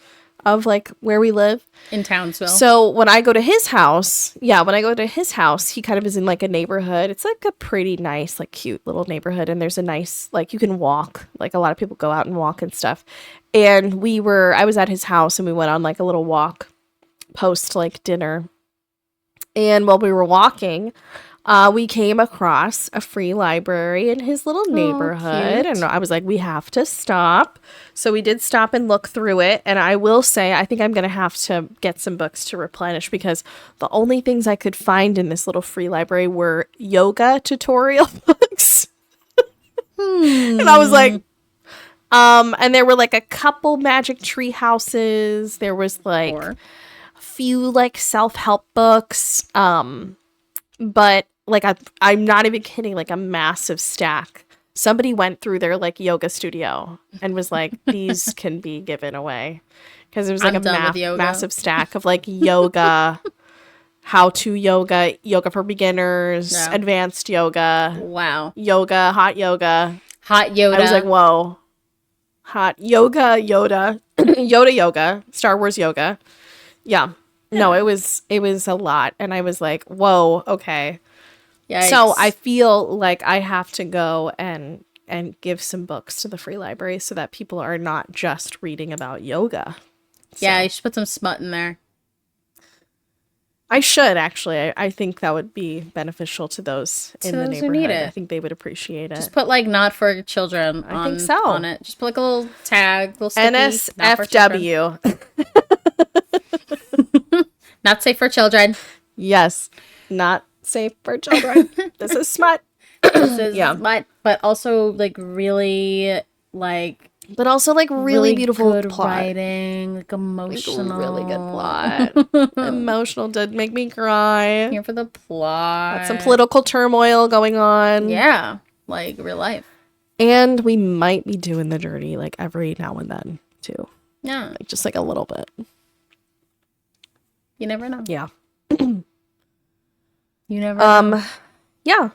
of like where we live. In Townsville. So when I go to his house, he kind of is in like a neighborhood. It's like a pretty nice, like cute little neighborhood. And there's a nice, like you can walk, like a lot of people go out and walk and stuff. And I was at his house and we went on like a little walk post like dinner. And while we were walking, we came across a free library in his little neighborhood. And I was like, we have to stop. So we did stop and look through it. And I will say, I think I'm going to have to get some books to replenish because the only things I could find in this little free library were yoga tutorial books. And I was like, and there were like a couple magic tree houses. There was like a few like self-help books. But like I'm not even kidding, like a massive stack. Somebody went through their like yoga studio and was like, these can be given away. Because there was like a massive stack of like yoga, how-to yoga, yoga for beginners, advanced yoga. Wow. Yoga, hot yoga. Hot Yoda. I was like, whoa. Hot yoga, Yoda. Yoda yoga. Star Wars yoga. Yeah. No, it was a lot. And I was like, whoa, okay. Yikes. So I feel like I have to go and give some books to the free library so that people are not just reading about yoga. Yeah, you should put some smut in there. I should actually. I think that would be beneficial to those in the neighborhood. Who need it. I think they would appreciate it. Just put like not for children I think so. On it. Just put like a little tag, little sticky. NSFW. Not safe for children. Yes. Not safe for children. This is smut. This is smut, but also like really like but also like really beautiful good plot. Writing, like emotional. Like, really good plot. Emotional did make me cry. Here for the plot. Got some political turmoil going on. Yeah, like real life. And we might be doing the dirty like every now and then too. Yeah. Like just like a little bit. You never know. Yeah. You never know. Yeah.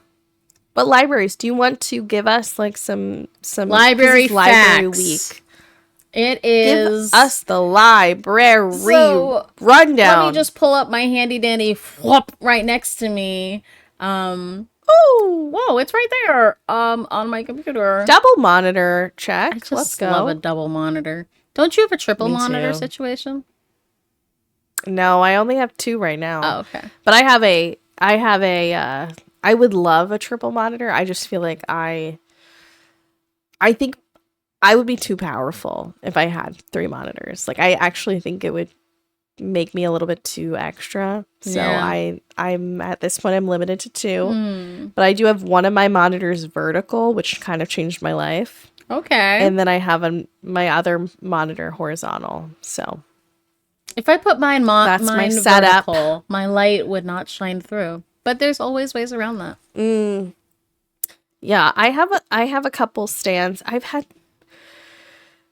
But libraries, do you want to give us like some library week? It is. Give us the library rundown. Let me just pull up my handy dandy whoop right next to me. Oh, whoa, it's right there. On my computer. Double monitor check. I just Let's go. love a double monitor. Don't you have a triple monitor situation? No, I only have 2 right now. Oh, okay. But I would love a triple monitor. I just feel like I think I would be too powerful if I had 3 monitors. Like I actually think it would make me a little bit too extra. So I'm at this point I'm limited to 2. But I do have one of my monitors vertical, which kind of changed my life. Okay. And then I have my other monitor horizontal. So if I put mine that's my setup. Vertical, my light would not shine through. But there's always ways around that. Yeah, I have a couple stands. I've had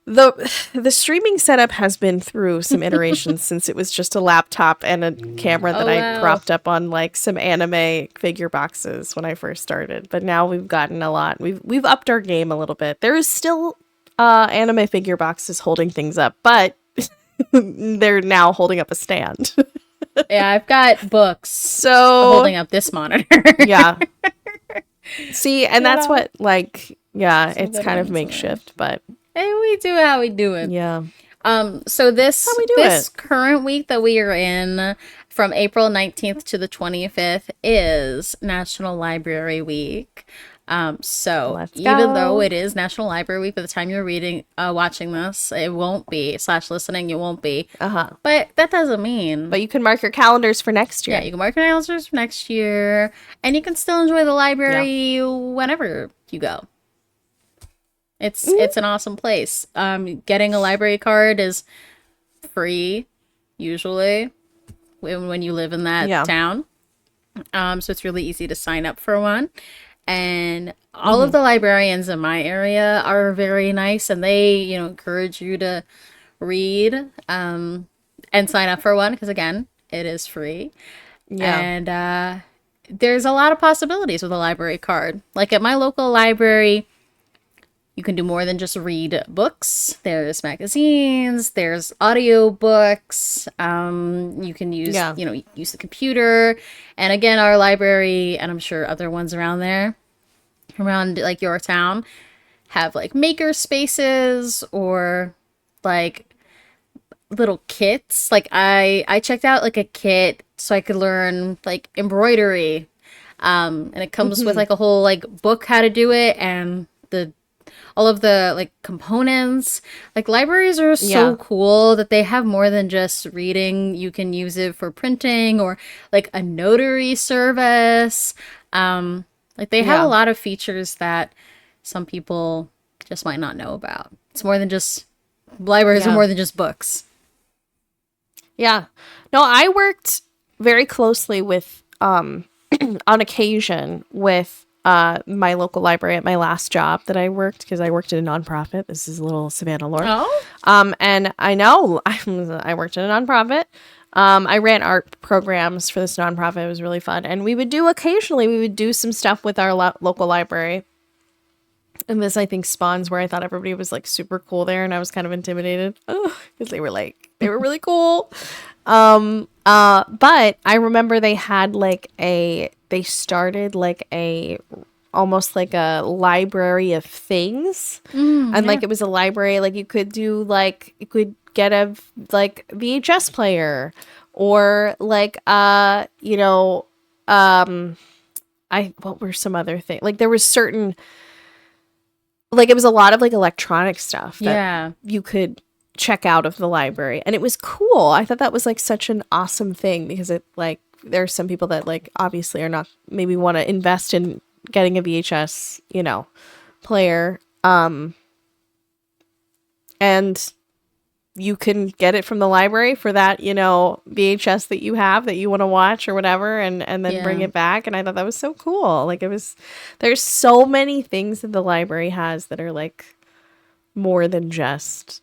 the streaming setup has been through some iterations since it was just a laptop and a camera that I propped up on like some anime figure boxes when I first started. But now we've gotten a lot. We've upped our game a little bit. There is still anime figure boxes holding things up, but they're now holding up a stand. Yeah, I've got books holding up this monitor. Yeah. See, and that's what, like, yeah, it's kind of makeshift, but... Hey, we do how we do it. Yeah. So this current week that we are in, from April 19th to the 25th, is National Library Week. So even though it is National Library Week, by the time you're watching this, it won't be / listening. It won't be. But that doesn't mean. But you can mark your calendars for next year. Yeah, you can mark your calendars for next year, and you can still enjoy the library whenever you go. It's an awesome place. Getting a library card is free, usually, when you live in that town. So it's really easy to sign up for one. And all of the librarians in my area are very nice, and they, encourage you to read and sign up for one because, again, it is free. Yeah. And there's a lot of possibilities with a library card. Like at my local library, you can do more than just read books. There's magazines, there's audiobooks. You can use, use the computer. And again, our library, and I'm sure other ones around like your town, have like maker spaces or like little kits. Like I checked out like a kit so I could learn like embroidery. And it comes with like a whole like book how to do it and all of the like components. Like libraries are so cool that they have more than just reading. You can use it for printing or like a notary service. Like they have a lot of features that some people just might not know about. It's more than just libraries are more than just books. Yeah. No, I worked very closely with on occasion with my local library at my last job that I worked, because I worked in a nonprofit. This is a little Savannah lore. And I know I worked in a nonprofit. I ran art programs for this nonprofit. It was really fun. And we would do some stuff with our local library. And this, I think, spawns where I thought everybody was like super cool there. And I was kind of intimidated because they were really cool. But I remember they started like almost like a library of things. Like it was a library, like you could get a like VHS player or like what were some other things? Like there was certain, like it was a lot of like electronic stuff that you could check out of the library, and it was cool. I thought that was like such an awesome thing, because it like there's some people that like obviously are not, maybe want to invest in getting a VHS, player, and you can get it from the library for that, VHS that you have that you want to watch or whatever, and then bring it back. And I thought that was so cool. Like there's so many things that the library has that are like more than just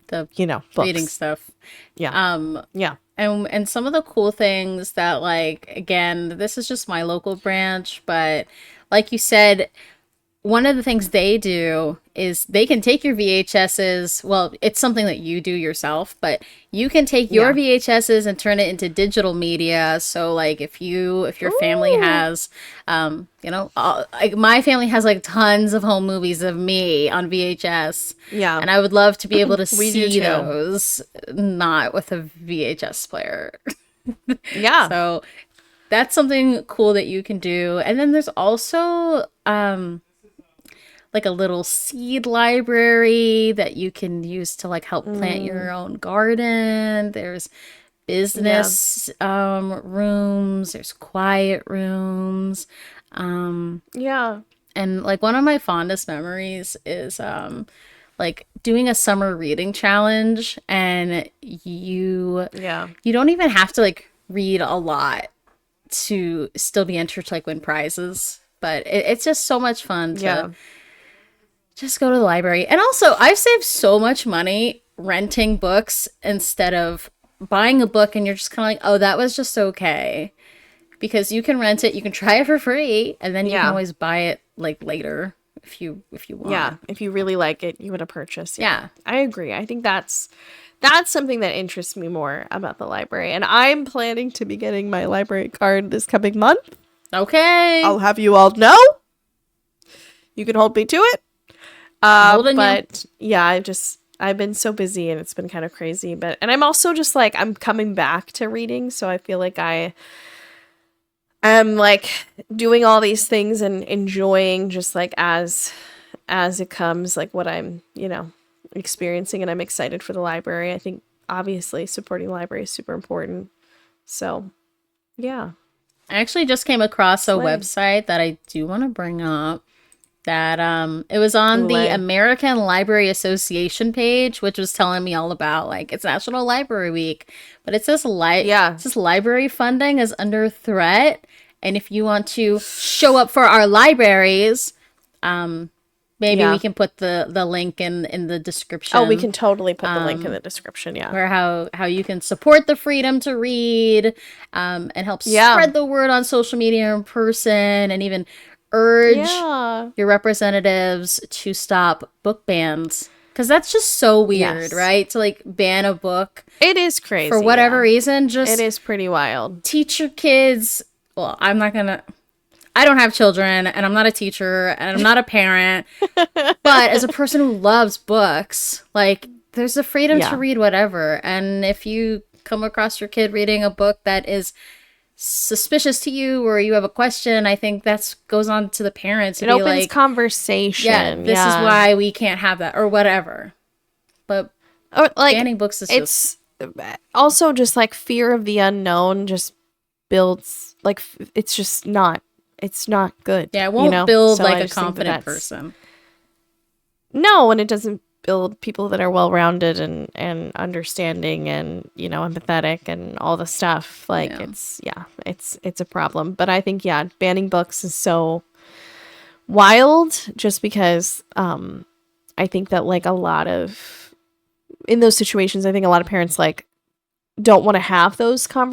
the books. reading stuff. Yeah. And some of the cool things that, like, again, this is just my local branch, but like you said, one of the things they do is they can take your VHSs. Well, it's something that you do yourself, but you can take your VHSs and turn it into digital media. So like if your family has, like my family has like tons of home movies of me on VHS. Yeah. And I would love to be able to see those, not with a VHS player. Yeah. So that's something cool that you can do. And then there's also, like a little seed library that you can use to like help plant your own garden. There's business rooms, there's quiet rooms. And like one of my fondest memories is like doing a summer reading challenge, and you don't even have to like read a lot to still be entered to like win prizes, but it's just so much fun to just go to the library. And also, I've saved so much money renting books instead of buying a book and you're just kind of like, oh, that was just okay. Because you can rent it, you can try it for free, and then you can always buy it like later if you want. Yeah, if you really like it, you want to purchase. Yeah. I agree. I think that's something that interests me more about the library. And I'm planning to be getting my library card this coming month. Okay. I'll have you all know. You can hold me to it. But yeah, I've been so busy and it's been kind of crazy, and I'm also just like, I'm coming back to reading. So I feel like I am like doing all these things and enjoying just like as it comes, like what I'm, experiencing. And I'm excited for the library. I think obviously supporting the library is super important. So yeah. I actually just came across a website that I do want to bring up. That it was on the American Library Association page, which was telling me all about like it's National Library Week, but it says it says library funding is under threat, and if you want to show up for our libraries, maybe we can put the link in the description. Oh, we can totally put the link in the description. Yeah, where how you can support the freedom to read, and help spread the word on social media in person, and even urge your representatives to stop book bans, because that's just so weird, right? To like ban a book, it is crazy for whatever reason. Just it is pretty wild. Teach your kids. Well, I don't have children, and I'm not a teacher, and I'm not a parent, but as a person who loves books, like there's the freedom to read whatever. And if you come across your kid reading a book that is suspicious to you, or you have a question, I think that goes on to the parents. It opens like, conversation. Yeah, this is why we can't have that, or whatever. But like, banning books is it's also just like fear of the unknown just builds like it's just not. It's not good. Yeah, it won't build like a confident person. No, and it doesn't build people that are well-rounded and understanding and empathetic and all the stuff. Like it's a problem. But I think banning books is so wild, just because I think that like a lot of in those situations, I think a lot of parents like don't want to have those tough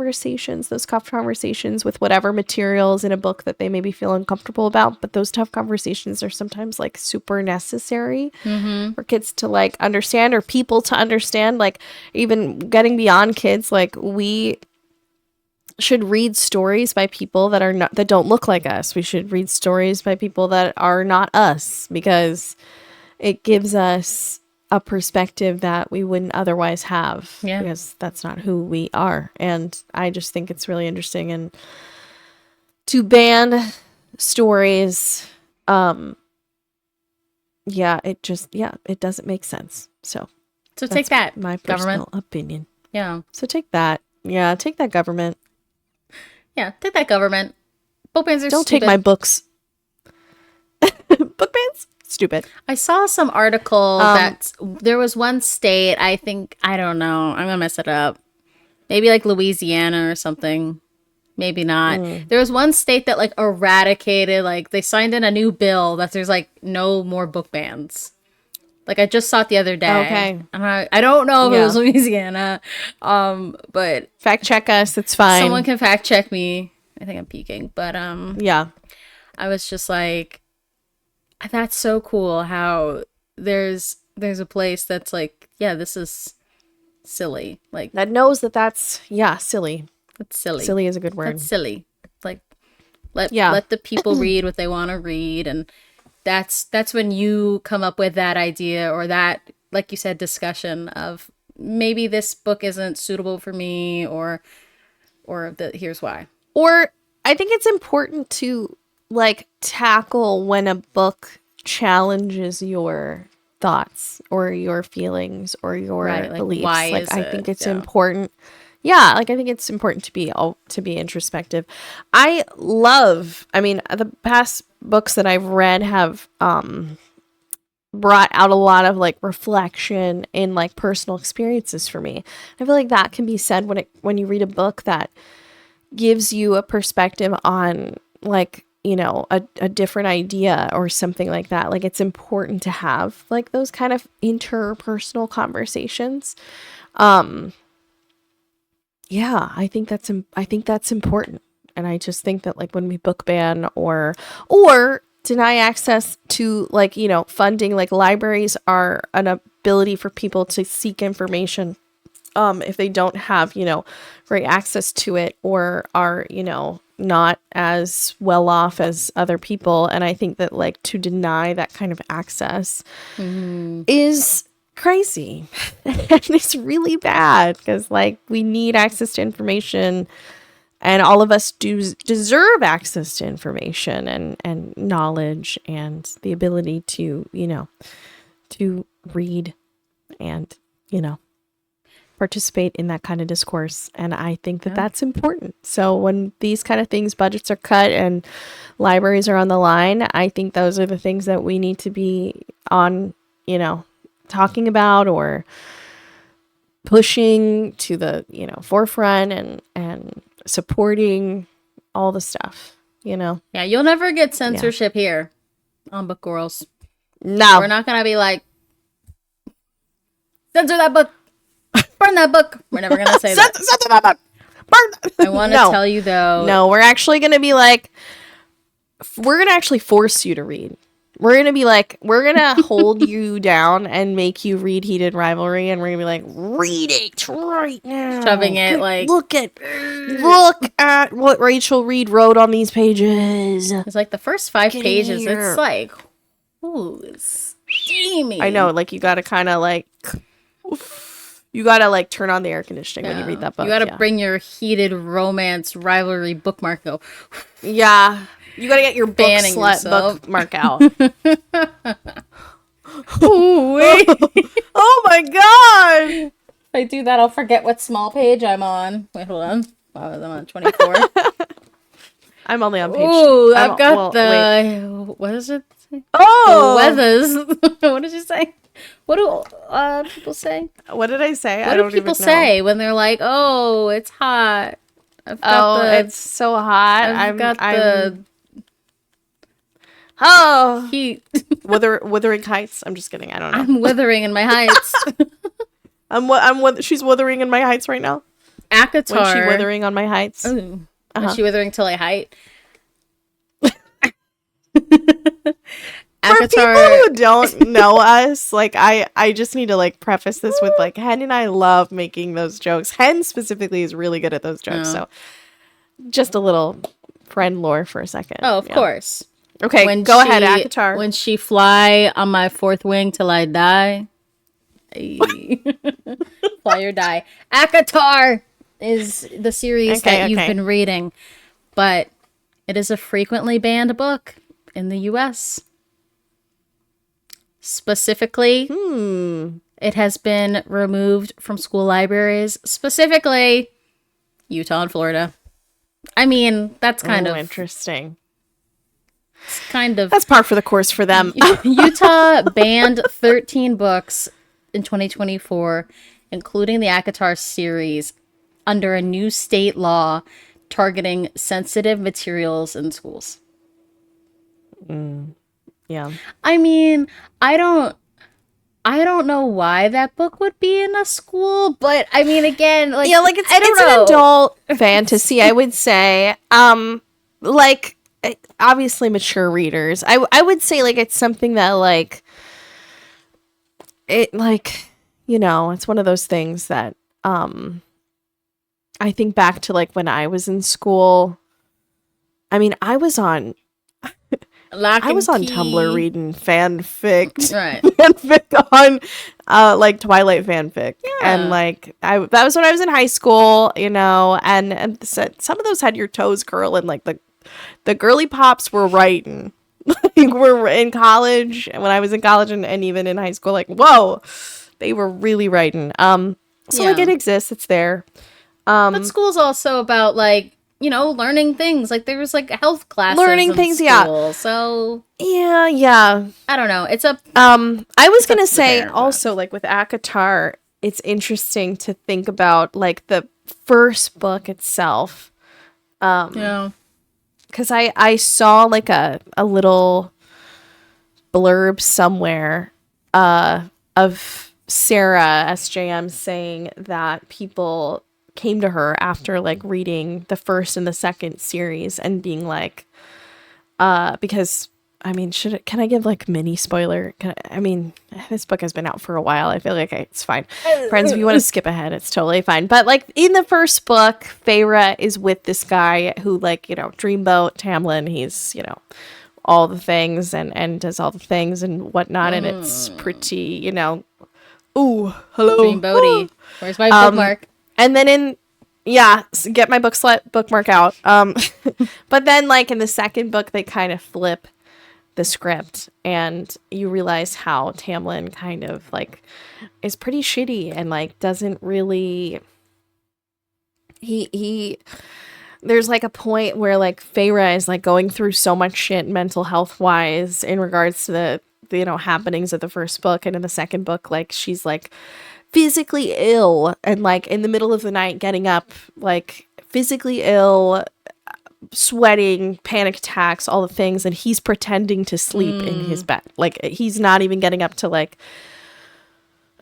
conversations with whatever materials in a book that they maybe feel uncomfortable about. But those tough conversations are sometimes like super necessary for kids to like understand, or people to understand. Like even getting beyond kids, like we should read stories by people that don't look like us. We should read stories by people that are not us, because it gives us a perspective that we wouldn't otherwise have, because that's not who we are. And I just think it's really interesting. And to ban stories, it doesn't make sense. So take that, my personal opinion. Yeah. So take that. Yeah, take that, government. Yeah, take that, government. Book bans are Don't stupid. take my books. Book bans? Stupid. I saw some article that there was one state, I don't know, I'm gonna mess it up. Maybe like Louisiana or something. Maybe not. There was one state that like eradicated, like they signed in a new bill that there's like no more book bans. Like I just saw it the other day. Okay. And I don't know if it was Louisiana. But fact check us, it's fine. Someone can fact check me. I think I'm peeking. But yeah. I was just like, that's so cool how there's a place that's like, this is silly. Like that knows that's silly. That's silly. Silly is a good word. That's silly. Like let the people read what they want to read, and that's when you come up with that idea or that, like you said, discussion of maybe this book isn't suitable for me or here's why. Or I think it's important to like tackle when a book challenges your thoughts or your feelings or your beliefs. Like I think it's important. Yeah, like I think it's important to be introspective. The past books that I've read have brought out a lot of like reflection in like personal experiences for me. I feel like that can be said when you read a book that gives you a perspective on like, you know, a different idea or something like that. Like it's important to have like those kind of interpersonal conversations. I think that's important. And I just think that like when we book ban or deny access to like, you know, funding, like libraries are an ability for people to seek information if they don't have, you know, great access to it or are, you know, not as well off as other people. And I think that like to deny that kind of access is crazy. And it's really bad because like we need access to information and all of us deserve access to information and knowledge and the ability to, you know, to read and, you know, participate in that kind of discourse. And I think that that's important. So when these kind of things, budgets are cut and libraries are on the line, I think those are the things that we need to be on, you know, talking about or pushing to the, you know, forefront and supporting all the stuff, you know. Yeah, you'll never get censorship here on Bookgorls. No. We're not going to be like, censor that book. Burn that book. We're never going to say that. Censor that book. Burn. I want to tell you, though. No, we're actually going to be like, we're going to actually force you to read. We're going to be like, we're going to hold you down and make you read Heated Rivalry. And we're going to be like, read it right now. Shoving it like. Look at what Rachel Reed wrote on these pages. It's like the first 5 pages. It's like, ooh, it's steamy. I know. Like, you got to kind of like. You gotta like turn on the air conditioning when you read that book. You gotta bring your heated romance rivalry bookmark though. Yeah. You gotta get your book slut bookmark out. Oh, wait. Oh my god. If I do that, I'll forget what small page I'm on. Wait, hold on. Wow, I'm on 24. I'm only on page. Ooh, I've got what is it? Oh, the weathers. What did you say? What do people say? What did I say? What do people say when they're like, "Oh, it's hot"? It's so hot. I've got the heat. Wuthering Heights. I'm just kidding. I don't know. I'm withering in my heights. She's withering in my heights right now. ACOTAR. When she withering on my heights. Ooh. Is she withering till I height? For people who don't know us, like I just need to like preface this with like Hen and I love making those jokes. Hen specifically is really good at those jokes. So just a little friend lore for a second. Oh, of course. Okay, go ahead, ACOTAR. When she fly on my 4th wing till I die. Fly or Die. ACOTAR is the series that you've been reading, but it is a frequently banned book in the U.S. Specifically, it has been removed from school libraries, specifically Utah and Florida. I mean, that's kind of interesting. That's par for the course for them. Utah banned 13 books in 2024, including the ACOTAR series, under a new state law targeting sensitive materials in schools. Yeah. I mean, I don't know why that book would be in a school, but I mean, again, like, it's an adult fantasy, I would say. Like, obviously mature readers. I would say, like, it's something that, like, it, like, you know, it's one of those things that I think back to, like, when I was in school. I mean, I was on Tumblr reading fanfic, right? Fanfic on like Twilight fanfic, and like that was when I was in high school, you know, and some of those had your toes curling, like the girly pops were writing. Like, we're in college, and when I was in college and even in high school, like, whoa, they were really writing. So like, it exists, it's there. But school's also about, like, you know, learning things. Like, there's like health classes, learning things, school, so yeah. I don't know. It's a. I was gonna say also, like, with ACOTAR, it's interesting to think about, like, the first book itself. Because I saw, like, a little blurb somewhere of Sarah SJM saying that people came to her after, like, reading the first and the second series and being like, because, I mean, can I give, like, mini spoiler? I mean, this book has been out for a while. I feel like it's fine. Friends, if you want to skip ahead, it's totally fine. But, like, in the first book, Feyre is with this guy who, like, you know, dreamboat Tamlin. He's, you know, all the things and does all the things and whatnot. And it's pretty, you know, ooh, hello. Dreamboaty. Where's my bookmark? And then get my bookmark out. But then, like, in the second book, they kind of flip the script, and you realize how Tamlin kind of, like, is pretty shitty and, like, doesn't really. He there's, like, a point where, like, Feyre is, like, going through so much shit mental health wise in regards to the you know, happenings of the first book, and in the second book, like, she's, like, physically ill and, like, in the middle of the night getting up, like, physically ill, sweating, panic attacks, all the things, and he's pretending to sleep in his bed. Like, he's not even getting up to, like,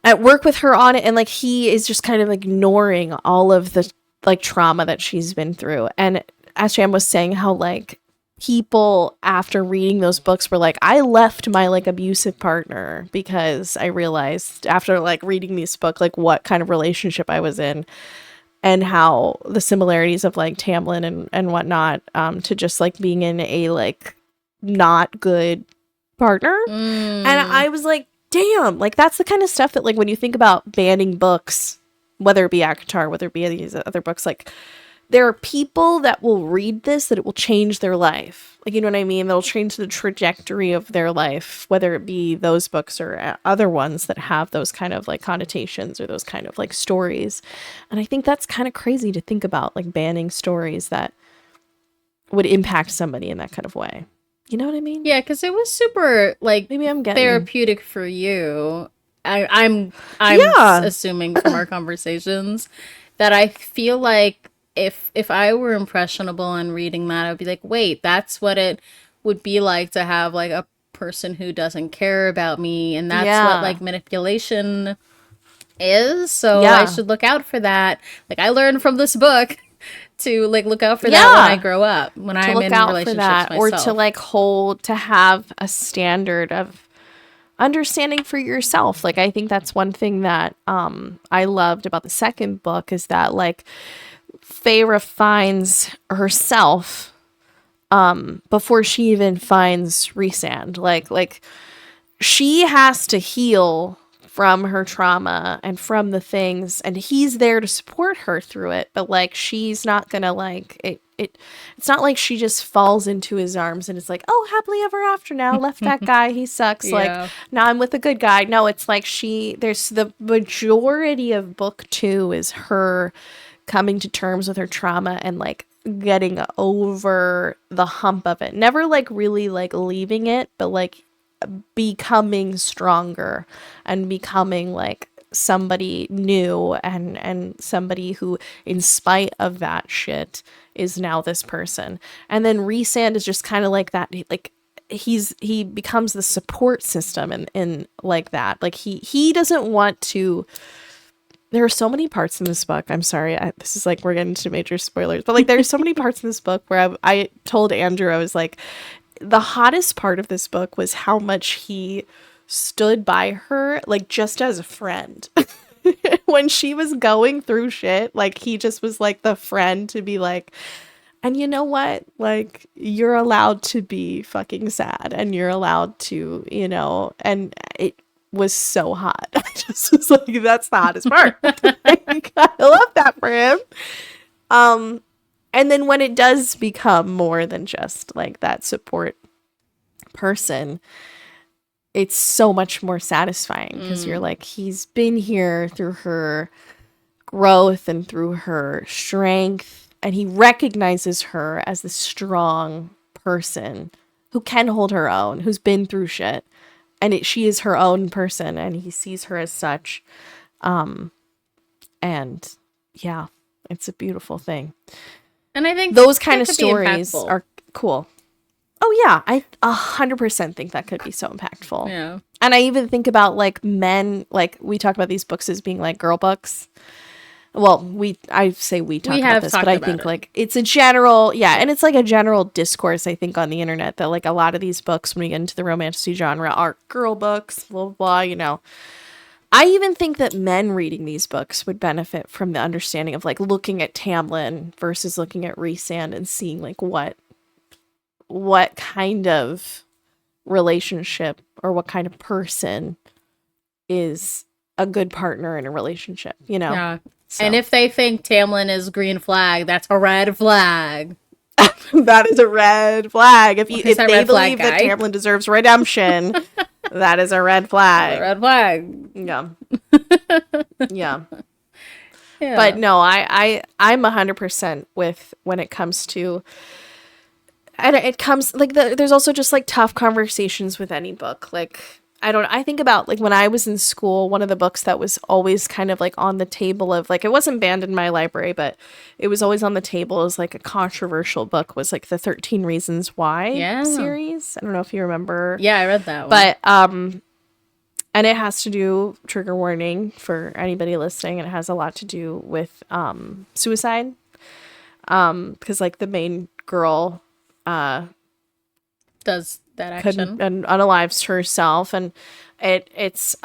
at work with her on it, and, like, he is just kind of ignoring all of the, like, trauma that she's been through. And as Sham was saying, how, like, people after reading those books were like, I left my, like, abusive partner because I realized after, like, reading this book, like, what kind of relationship I was in, and how the similarities of, like, Tamlin and whatnot, to just, like, being in a, like, not good partner. And I was like, damn, like, that's the kind of stuff that, like, when you think about banning books, whether it be ACOTAR, whether it be these other books, like, there are people that will read this, that it will change their life. Like, you know what I mean? That'll change the trajectory of their life, whether it be those books or other ones that have those kind of, like, connotations or those kind of, like, stories. And I think that's kind of crazy to think about, like, banning stories that would impact somebody in that kind of way. You know what I mean? Yeah, because it was super, like, maybe I'm getting therapeutic for you. I'm assuming from our conversations that I feel like if I were impressionable and reading that, I would be like, wait, that's what it would be like to have, like, a person who doesn't care about me, and that's what, like, manipulation is. So I should look out for that. Like, I learned from this book to, like, look out for that when I grow up, when I'm in relationships myself. Or to, like, to have a standard of understanding for yourself. Like, I think that's one thing that I loved about the second book, is that, like, Feyre finds herself before she even finds Rhysand. Like she has to heal from her trauma and from the things, and he's there to support her through it, but like she's not gonna like it's not like she just falls into his arms and it's like, oh, happily ever after now, left that guy, he sucks. Yeah. Like now I'm with a good guy. No, it's like there's the majority of book 2 is her coming to terms with her trauma and like getting over the hump of it. Never like really like leaving it, but like becoming stronger and becoming like somebody new and somebody who, in spite of that shit, is now this person. And then Rhysand is just kind of like that, like he becomes the support system in like that. Like he doesn't want to. There are so many parts in this book. I'm sorry, this is like we're getting into major spoilers, but like there's so many parts in this book where I told Andrew, I was like, the hottest part of this book was how much he stood by her, like just as a friend. When she was going through shit, like he just was like the friend to be like, and you know what, like you're allowed to be fucking sad and you're allowed to, you know. And it was so hot. I just was like, that's the hottest part. I love that for him. And then when it does become more than just like that support person, it's so much more satisfying because you're like, he's been here through her growth and through her strength, and he recognizes her as the strong person who can hold her own, who's been through shit, and she is her own person, and he sees her as such. And yeah, it's a beautiful thing. And I think those kind of stories are cool. Oh yeah, I 100% think that could be so impactful. Yeah. And I even think about like men, like we talk about these books as being like girl books. Well, I say we talk about this, but I think like it's a general, and it's like a general discourse, I think, on the internet that like a lot of these books, when we get into the romantasy genre, are girl books, blah, blah, blah, you know. I even think that men reading these books would benefit from the understanding of like looking at Tamlin versus looking at Rhysand and seeing like what kind of relationship or what kind of person is a good partner in a relationship, you know? Yeah. So. And if they think Tamlin is green flag, that's a red flag. That is a red flag. If they believe that Tamlin deserves redemption, that is a red flag. Red flag. Yeah. Yeah. But no, I'm 100% with when it comes to, and it comes like there's also just like tough conversations with any book. Like I think about like when I was in school, one of the books that was always kind of like on the table of like, it wasn't banned in my library, but it was always on the table as like a controversial book, was like the 13 Reasons Why series. I don't know if you remember. Yeah, I read that one. But and it has to do, trigger warning for anybody listening, and it has a lot to do with suicide. Because like the main girl does that action and unalives herself, and it's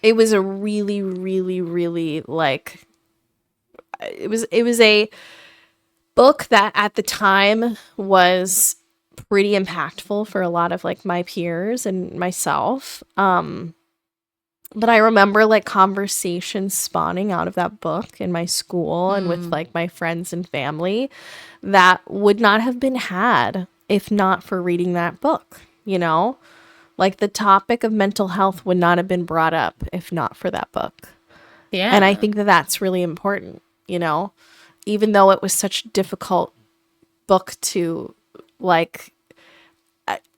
it was a really, really, really like it was a book that at the time was pretty impactful for a lot of like my peers and myself. But I remember like conversations spawning out of that book in my school and with like my friends and family that would not have been had if not for reading that book, you know? Like the topic of mental health would not have been brought up if not for that book. Yeah. And I think that that's really important, you know? Even though it was such a difficult book to like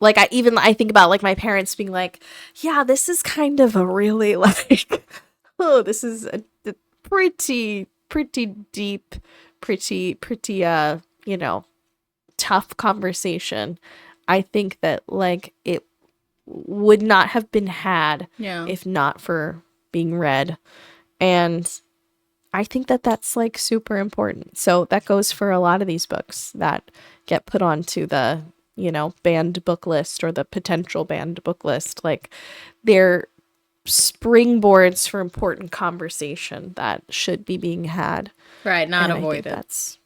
I think about like my parents being like, yeah, this is kind of a really like, oh, this is a pretty deep, pretty, you know, tough conversation. I think that like it would not have been had if not for being read. And I think that that's like super important. So that goes for a lot of these books that get put onto the, you know, banned book list or the potential banned book list. Like they're springboards for important conversation that should be being had. Right, not avoided. That's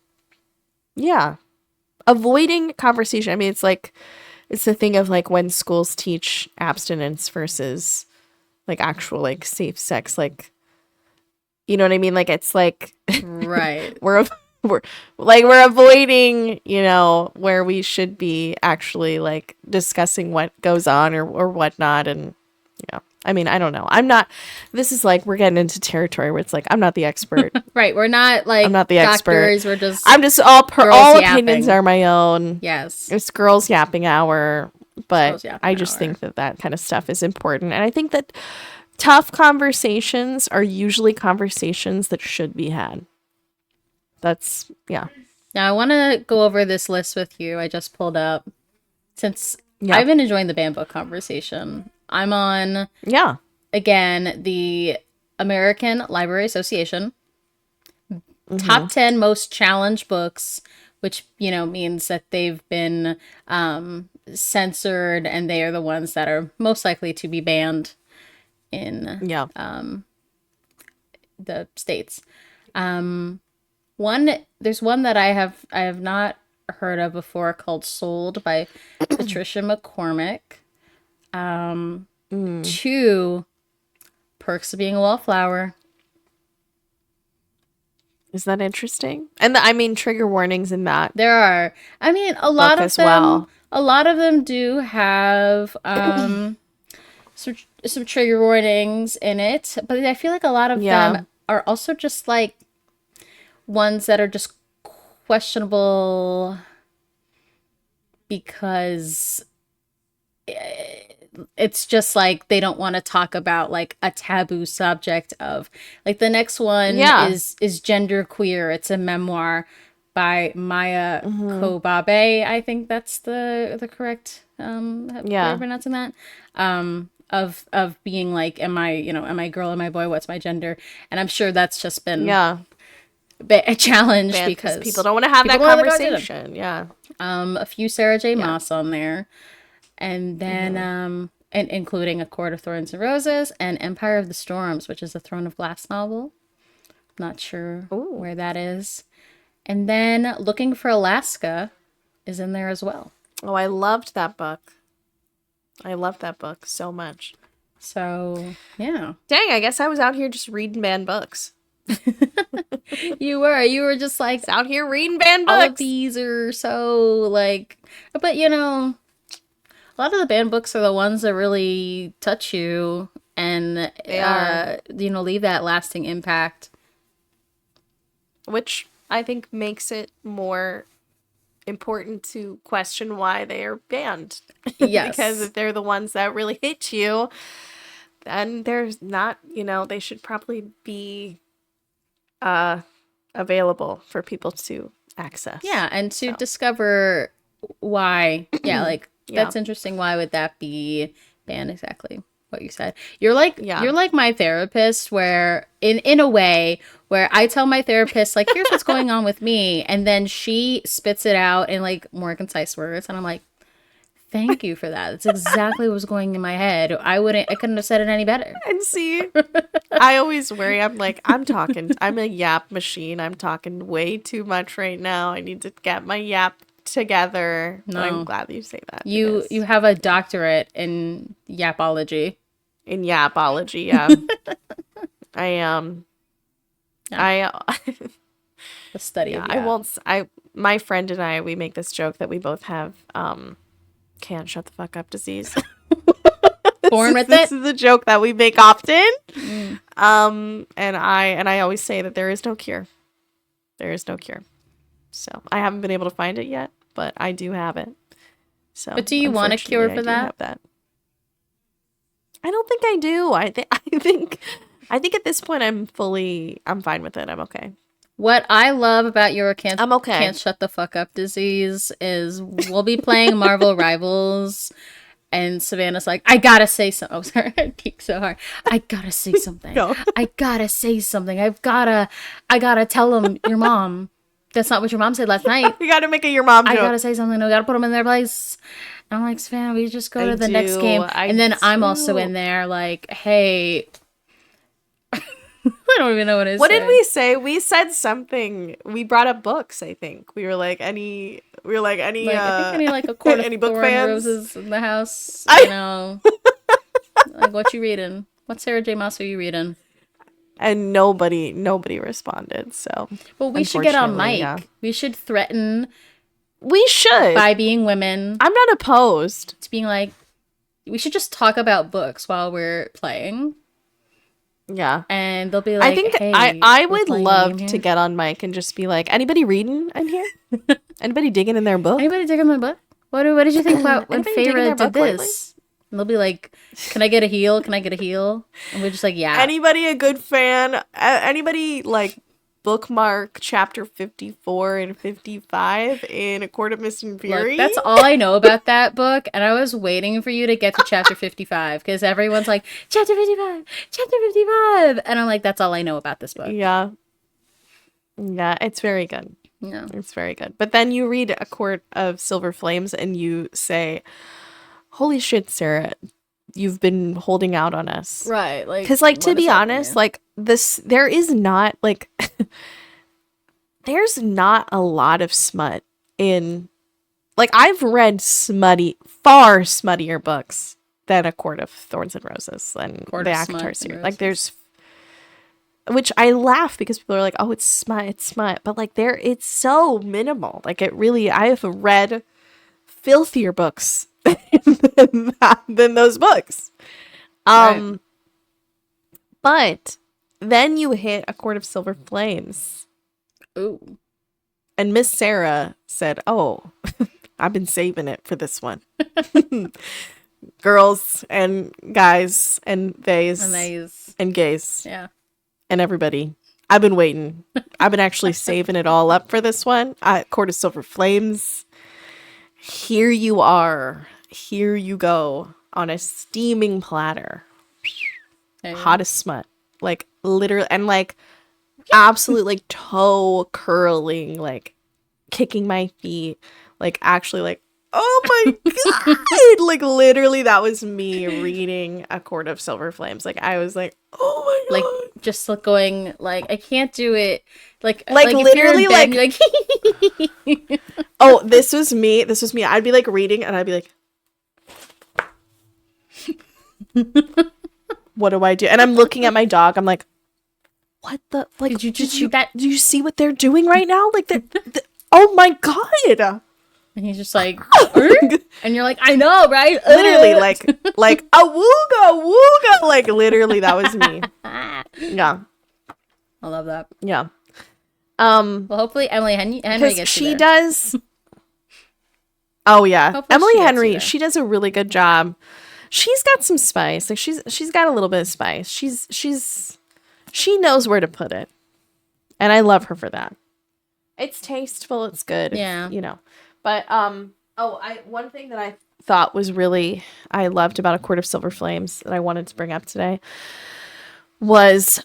avoiding conversation. I mean, it's like, it's the thing of like when schools teach abstinence versus like actual like safe sex, like, you know what I mean? Like it's like right. we're avoiding, you know, where we should be actually like discussing what goes on or whatnot. And yeah, I mean, I don't know. This is like, we're getting into territory where it's like, I'm not the expert. Right. We're not like, I'm not the doctors. expert. I'm just all opinions are my own. Yes. It's girls yapping hour. But I just think that kind of stuff is important. And I think that tough conversations are usually conversations that should be had. That's, yeah. Now, I want to go over this list with you. I just pulled up. Since I've been enjoying the banned book conversation, I'm on, again, the American Library Association. Top 10 most challenged books, which, you know, means that they've been censored and they are the ones that are most likely to be banned in the States. There's one that I have not heard of before called Sold by Patricia McCormick. 2, Perks of Being a Wallflower. Is that interesting? And I mean, trigger warnings in that. There are. I mean, a lot of them. A lot of them do have some trigger warnings in it, but I feel like a lot of them are also just like ones that are just questionable because it's just like they don't want to talk about like a taboo subject of like the next one is genderqueer. It's a memoir by Maya Kobabe. I think that's the correct way of pronouncing that. Of being like, am I girl, am I boy, what's my gender? And I'm sure that's just been a challenge because people don't want to have that conversation. A few Sarah J. Maas on there. And then and including A Court of Thorns and Roses and Empire of the Storms, which is a Throne of Glass novel. Not sure where that is. And then Looking for Alaska is in there as well. Oh, I loved that book. I loved that book so much. So, yeah. Dang, I guess I was out here just reading banned books. You were just like out here reading banned books. All of these are so like, but you know, a lot of the banned books are the ones that really touch you and you know, leave that lasting impact. Which I think makes it more important to question why they are banned. Yes. Because if they're the ones that really hit you, then there's not, you know, they should probably be available for people to access. Yeah, and to discover why. Yeah, like that's interesting. Why would that be banned? Exactly what you said. You're like my therapist, where in a way where I tell my therapist like, here's what's going on with me, and then she spits it out in like more concise words, and I'm like, thank you for that. That's exactly what was going in my head. I couldn't have said it any better. And see, I always worry. I'm like, I'm a yap machine. I'm talking way too much right now. I need to get my yap together. No. But I'm glad that you say that. You have a doctorate in yapology. In yapology, yeah. The study of yap. My friend and I, we make this joke that we both have can't shut the fuck up disease. Born with it. This is a joke that we make often. And I always say that there is no cure. There is no cure. So I haven't been able to find it yet, but I do have it. So, but do you want a cure for that? I don't think I do. I think at this point I'm fine with it. I'm okay. What I love about your can't shut the fuck up disease is we'll be playing Marvel Rivals and Savannah's like, I gotta say something. Oh, sorry, I peaked so hard. I gotta say something. No. I gotta say something. I gotta tell them your mom. That's not what your mom said last night. You gotta make it your mom joke. I gotta say something. I gotta put them in their place. And I'm like, Savannah, we just go to the next game. And then I'm also in there like, hey... I don't even know what it is. What did we say? We said something. We brought up books, I think. We were like, any I think any like A Court of any book Thorns and fans? Roses in the house. You know. Like, what you reading? What Sarah J. Maas are you reading? And nobody responded. So, well, we should get on mic. Yeah. We should threaten. We should, by being women. I'm not opposed to being like, we should just talk about books while we're playing. Yeah, and they'll be like, I think, hey, I would love to get on mic and just be like, anybody reading in here? Anybody digging in their book? Anybody digging in my book? What did you think about when Feyre did this? Lately? And they'll be like, can I get a heal? Can I get a heal? And we're just like, yeah. Anybody a good fan? Anybody like bookmark chapter 54 and 55 in A Court of Mist and Fury? Look, that's all I know about that book, and I was waiting for you to get to chapter 55 because everyone's like, chapter 55, chapter 55, and I'm like, that's all I know about this book. Yeah, it's very good. Yeah, it's very good. But then you read A Court of Silver Flames and you say, holy shit, Sarah, you've been holding out on us, right? Like, because like, to be honest, like, this, there is not like there's not a lot of smut in, like, I've read far smuttier books than A Court of Thorns and Roses and the ACOTAR series. Like, there's, which I laugh because people are like, oh, it's smut, but like, it's so minimal. Like, it really, I have read filthier books than those books. Right. But then you hit A Court of Silver Flames. Ooh. And Miss Sarah said, oh, I've been saving it for this one. Girls and guys and theys and gays. Yeah. And everybody. I've been waiting. I've been actually saving it all up for this one. Court of Silver Flames. Here you are. Here you go. On a steaming platter. Hot as smut. Like, literally, and like, absolute, like, toe curling, like, kicking my feet, like, actually, like, oh my god, like, literally, that was me reading A Court of Silver Flames. Like, I was like, oh my god, like, just like going, like, I can't do it, like literally, like, like oh, this was me. I'd be like reading, and I'd be like, what do I do? And I'm looking at my dog. I'm like, what the? Like, did you just shoot that? Do you see what they're doing right now? Like, oh my god! And he's just like, and you're like, I know, right? Literally, like a wooga. Like, literally, that was me. Yeah, I love that. Yeah. Well, hopefully Emily Henry gets she there. Does. Oh yeah, hopefully Emily Henry. She does a really good job. She's got some spice. Like, she's got a little bit of spice. She knows where to put it. And I love her for that. It's tasteful, it's good. Yeah. It's, you know. But one thing that I thought was really I loved about A Court of Silver Flames that I wanted to bring up today was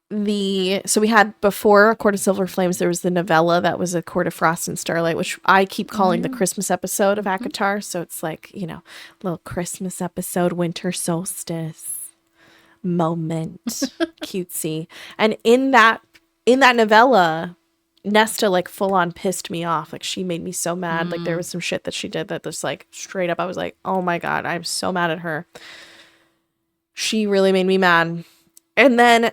so we had, before A Court of Silver Flames, there was the novella that was A Court of Frost and Starlight, which I keep calling the Christmas episode of ACOTAR. So it's like, you know, little Christmas episode, winter solstice moment, cutesy. And in that novella, Nesta, like, full on pissed me off. Like, she made me so mad. Like, there was some shit that she did that just, like, straight up, I was like, oh my god, I'm so mad at her. She really made me mad. And then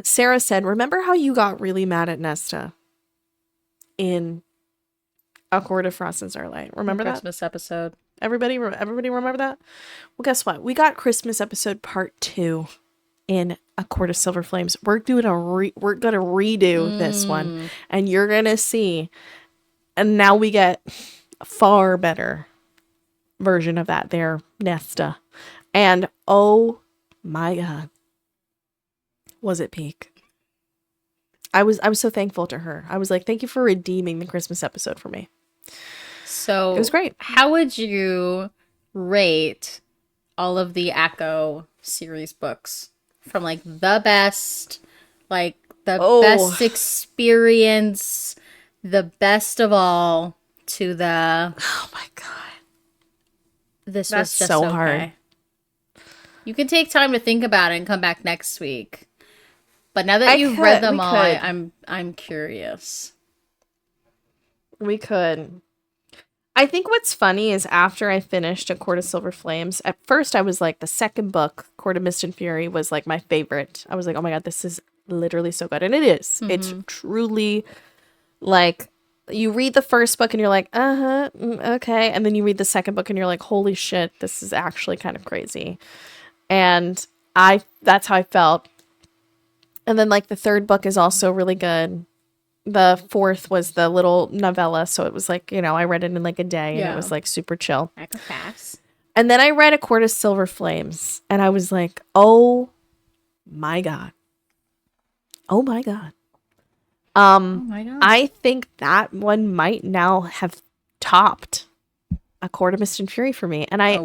Sarah said, remember how you got really mad at Nesta in A Court of Frost and Starlight? Remember that? Christmas episode. Everybody remember that? Well, guess what? We got Christmas episode part 2 in A Court of Silver Flames. We're gonna redo this one, and you're gonna see. And now we get a far better version of that there, Nesta. And oh my god, was it peak? I was so thankful to her. I was like, thank you for redeeming the Christmas episode for me. So it was great. How would you rate all of the ACO series books? From, like, the best, like, the best experience, the best of all, to the... Oh, my God. This was just so hard. You can take time to think about it and come back next week. But now that you've read them all, I'm curious. We could. I think what's funny is after I finished A Court of Silver Flames, at first I was like, the second book, Court of Mist and Fury, was like my favorite. I was like, oh my God, this is literally so good. And it is. Mm-hmm. It's truly like, you read the first book and you're like, okay. And then you read the second book and you're like, holy shit, this is actually kind of crazy. And that's how I felt. And then like the third book is also really good. The fourth was the little novella, so it was like, I read it in like a day, and it was like super chill. I could pass. And then I read A Court of Silver Flames, and I was like, oh my God. Oh my God. I think that one might now have topped A Court of Mist and Fury for me. And I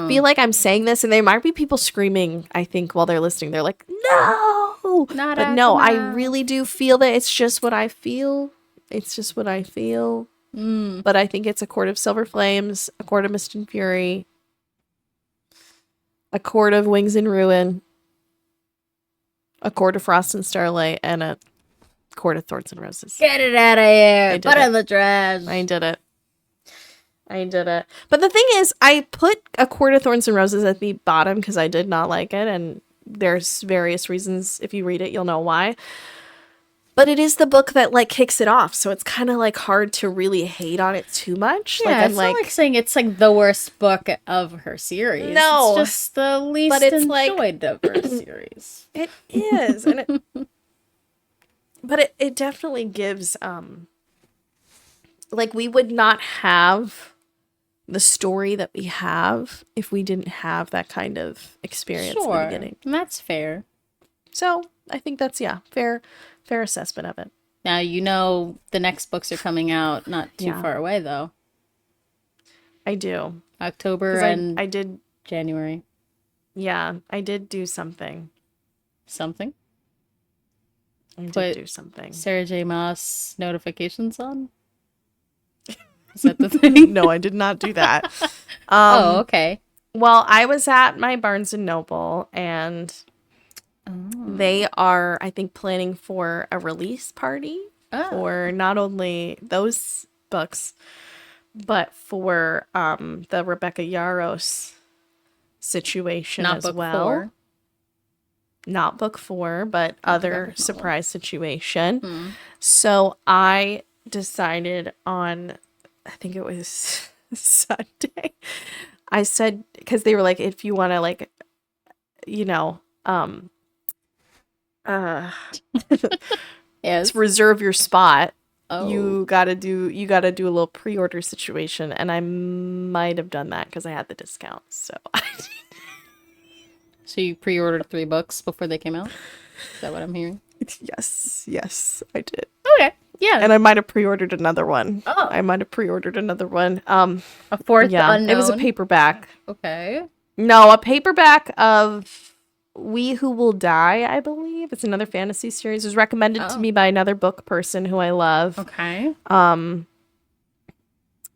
feel like I'm saying this, and there might be people screaming, I think, while they're listening. They're like, no! But no, I really do feel that it's just what I feel. It's just what I feel. But I think it's A Court of Silver Flames, A Court of Mist and Fury, A Court of Wings and Ruin, A Court of Frost and Starlight, and A Court of Thorns and Roses. Get it out of here. Put it in the trash. I did it. But the thing is, I put A Court of Thorns and Roses at the bottom because I did not like it, and there's various reasons. If you read it, you'll know why. But it is the book that like kicks it off, so it's kind of like hard to really hate on it too much. Yeah, it's not like saying it's like the worst book of her series. No, it's just the least enjoyed of her series. It is, and but it definitely gives like we would not have the story that we have if we didn't have that kind of experience in the beginning. And that's fair. So I think that's fair assessment of it. Now the next books are coming out not too far away though. I do. October and I did January. Yeah, I did do something. Something? I did do something. Sarah J. Maas notifications on? Is that the thing? No, I did not do that. Okay. Well, I was at my Barnes & Noble, and they are, I think, planning for a release party for not only those books, but for the Rebecca Yarros situation as well. 4. Not book 4, but other surprise situation. So I decided on, I think it was Sunday. I said, because they were like, if you want to like, yes, reserve your spot. You gotta do a little pre-order situation, and I might have done that because I had the discount. So you pre-ordered 3 books before they came out? Is that what I'm hearing? Yes, I did. Okay. Yeah. And I might have pre-ordered another one. Oh. I might have pre-ordered another one. A fourth unknown? It was a paperback. Okay. No, a paperback of We Who Will Die, I believe. It's another fantasy series. It was recommended to me by another book person who I love. Okay.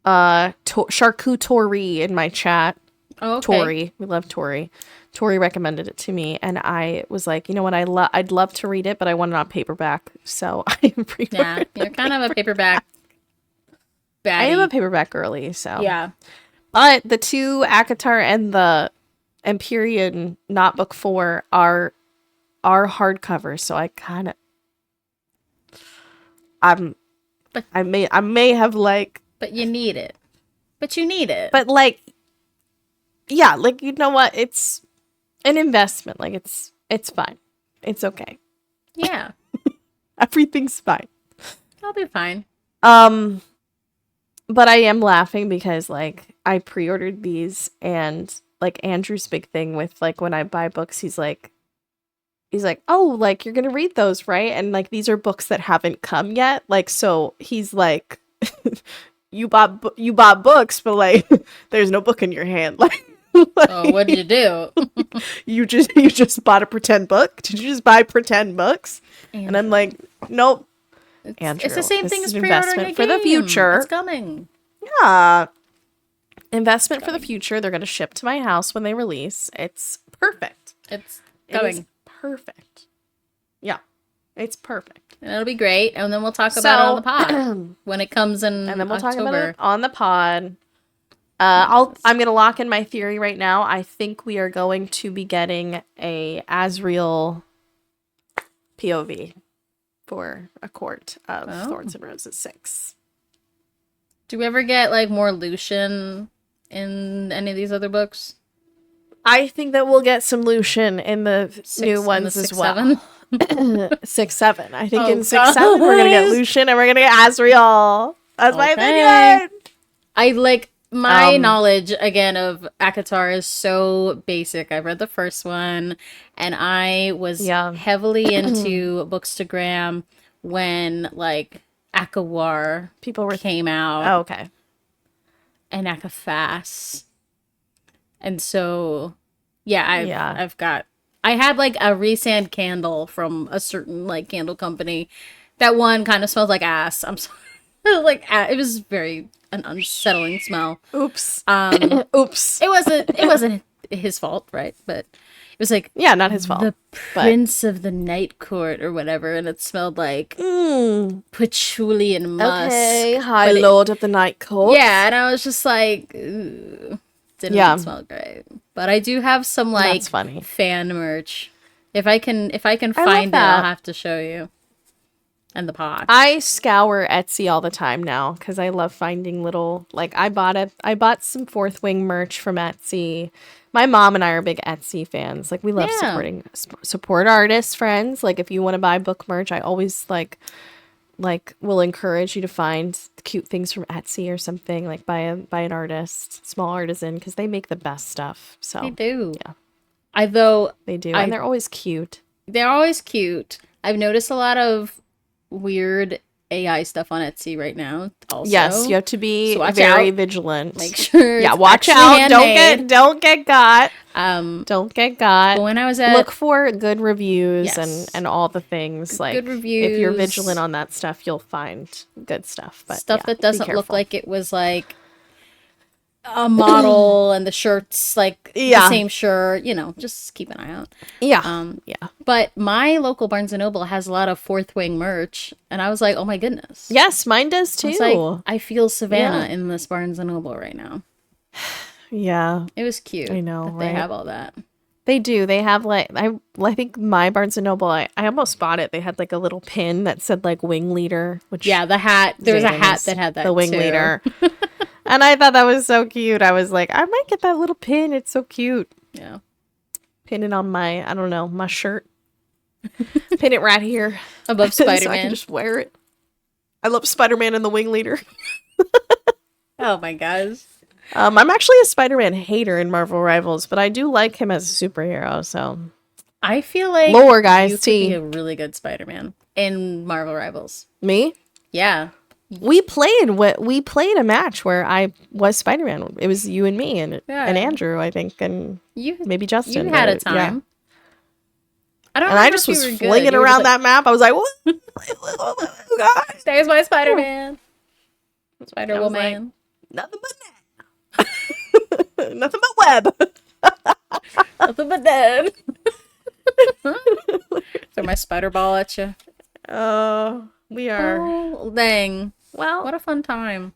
Charcuterie in my chat. Oh, okay. Tori. We love Tori. Tori recommended it to me, and I was like, you know what? I'd love to read it, but I want it on paperback, so I pre-ordered. Yeah, you're kind of a paperback baddie. I am a paperback girly, so yeah. But the 2 ACOTAR and the Empyrean, not book 4, are hardcover, so I kind of I may have like. But you need it. But you need it. But like, yeah, like, you know what? It's an investment. Like, it's fine. It's okay. Yeah. Everything's fine. I'll be fine. But I am laughing because like I pre-ordered these, and like Andrew's big thing with like when I buy books, he's like, oh, like you're gonna read those, right? And like these are books that haven't come yet. Like, so he's like, you bought books, but like there's no book in your hand. Like, oh, what did you do? you just bought a pretend book? Did you just buy pretend books? Andrew. And I'm like, nope. Andrew, it's the same thing as investment pre-ordering for the future. It's coming. Yeah. Investment for the future. They're going to ship to my house when they release. It's perfect. It's coming. Perfect. Yeah. It's perfect. And it'll be great. And then we'll talk about it on the pod when it comes in And then we'll October. talk about it on the pod. I'm going to lock in my theory right now. I think we are going to be getting a Asriel POV for A Court of Thorns and Roses 6. Do we ever get like more Lucian in any of these other books? I think that we'll get some Lucian in the new ones as well. 6, 7. I think in 6, 7 we're gonna get Lucian and we're gonna get Asriel. That's my opinion. I like my knowledge again of ACOTAR is so basic. I read the first one, and I was heavily into Bookstagram when like ACOWAR came out. Oh, okay. And ACOFAS. And so, I had like a Resand candle from a certain like candle company. That one kind of smells like ass. I'm sorry. Like it was an unsettling smell. Oops. Oops. It wasn't his fault, right? But it was like not his fault. The Prince of the Night Court or whatever, and it smelled like patchouli and musk. Okay, High Lord of the Night Court. Yeah, and I was just like, didn't smell great. But I do have some like fan merch. If I can find it, I'll have to show you. And the pod. I scour Etsy all the time now because I love finding little like I bought some Fourth Wing merch from Etsy. My mom and I are big Etsy fans. Like we love support artists, friends. Like if you want to buy book merch, I always like will encourage you to find cute things from Etsy or something. Like buy an artist, small artisan, because they make the best stuff. So they do. Yeah, they do, and they're always cute. They're always cute. I've noticed a lot of weird AI stuff on Etsy right now. Also, yes, you have to be very vigilant. Make sure, watch out. Don't get got. Don't get got. When I was look for good reviews and all the things. Like good reviews. If you're vigilant on that stuff, you'll find good stuff. But stuff that doesn't look like it was like a model and the shirt's like the same shirt, just keep an eye out. But my local Barnes & Noble has a lot of Fourth Wing merch, and I was like, oh my goodness. Yes, mine does too. I was like, I feel Savannah in this Barnes & Noble right now. Yeah. It was cute. I know, that they have all that. They do. They have like, I think my Barnes & Noble, I almost bought it. They had like a little pin that said like wing leader, which the hat. There was a hat that had that the wing leader. And I thought that was so cute. I was like, I might get that little pin. It's so cute. Yeah. Pin it on my, I don't know, my shirt. Pin it right here. Above Spider-Man. So I can just wear it. I love Spider-Man and the wing leader. Oh my gosh. I'm actually a Spider-Man hater in Marvel Rivals, but I do like him as a superhero, so. I feel like lore, guys, you could be a really good Spider-Man in Marvel Rivals. Me? Yeah. We played a match where I was Spider-Man. It was you and me and Andrew, I think, and maybe Justin. You had a time. Yeah. I just was flinging around that map. I was like, what? God. There's my Spider-Man. Spider-Woman. Like, nothing but that. Nothing but web. Nothing but that. Throw my spider ball at you. Oh, we are. Oh, dang. Well, what a fun time.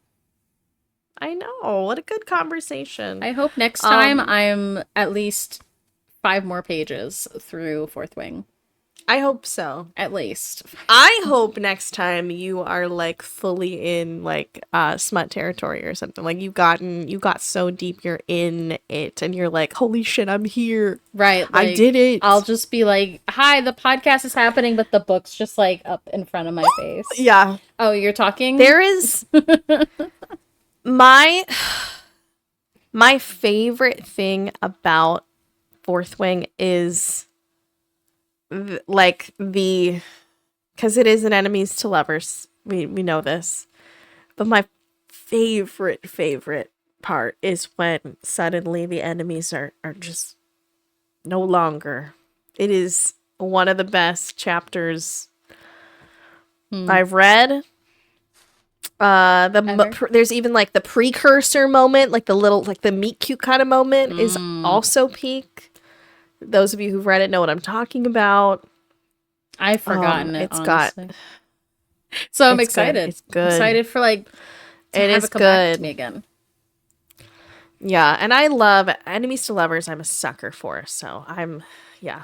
I know. What a good conversation. I hope next time I'm at least 5 more pages through Fourth Wing. I hope so. At least. I hope next time you are like fully in like smut territory or something. Like you got so deep you're in it and you're like, holy shit, I'm here. Right. Like, I did it. I'll just be like, hi, the podcast is happening, but the book's just like up in front of my face. Yeah. Oh, you're talking? There is my favorite thing about Fourth Wing is because it is an enemies to lovers. We know this. But my favorite part is when suddenly the enemies are just no longer. It is one of the best chapters I've read. There's even like the precursor moment, like the little like the meet cute kind of moment is also peak. Those of you who've read it know what I'm talking about. I've forgotten it, it's honestly. So I'm excited. Good. It's good. Excited for like to it have is it come good. back to me again. Yeah, and I love enemies to lovers. I'm a sucker for. So I'm, yeah.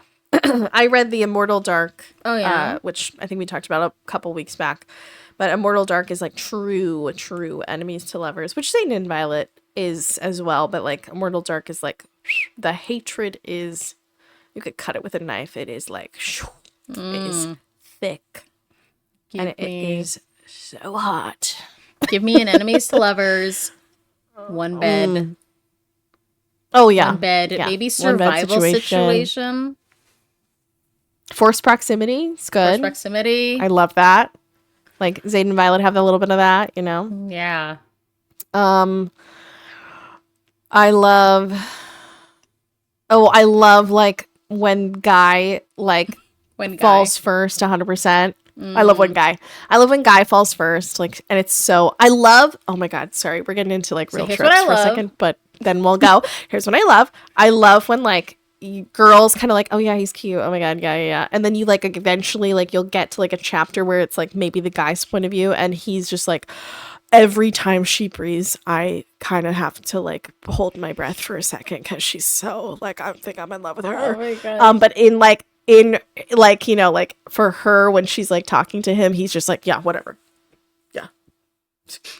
I read The Immortal Dark. Oh yeah, which I think we talked about a couple weeks back. But Immortal Dark is like true enemies to lovers, which Satan and Violet is as well. But like Immortal Dark is like the hatred is, you could cut it with a knife. It is like it is thick, and it is so hot. Give me an enemies to lovers, one bed. Oh yeah, one bed. Yeah. Maybe survival situation. Forced proximity. It's good. Forced proximity. I love that. Like Zayd and Violet have a little bit of that, you know? Yeah. I love like when Guy falls first 100%. I love when Guy falls first, like, and it's so, oh my God, sorry, we're getting into like real tropes for a second, but then we'll go. Here's what I love when like girls kind of like, oh yeah, he's cute, oh my God, yeah, and then you like eventually like you'll get to like a chapter where it's like maybe the guy's point of view, and he's just like, every time she breathes I kind of have to like hold my breath for a second because she's so like, I think I'm in love with her. Oh my God. But in like, you know, like for her when she's like talking to him, he's just like, yeah, whatever, yeah,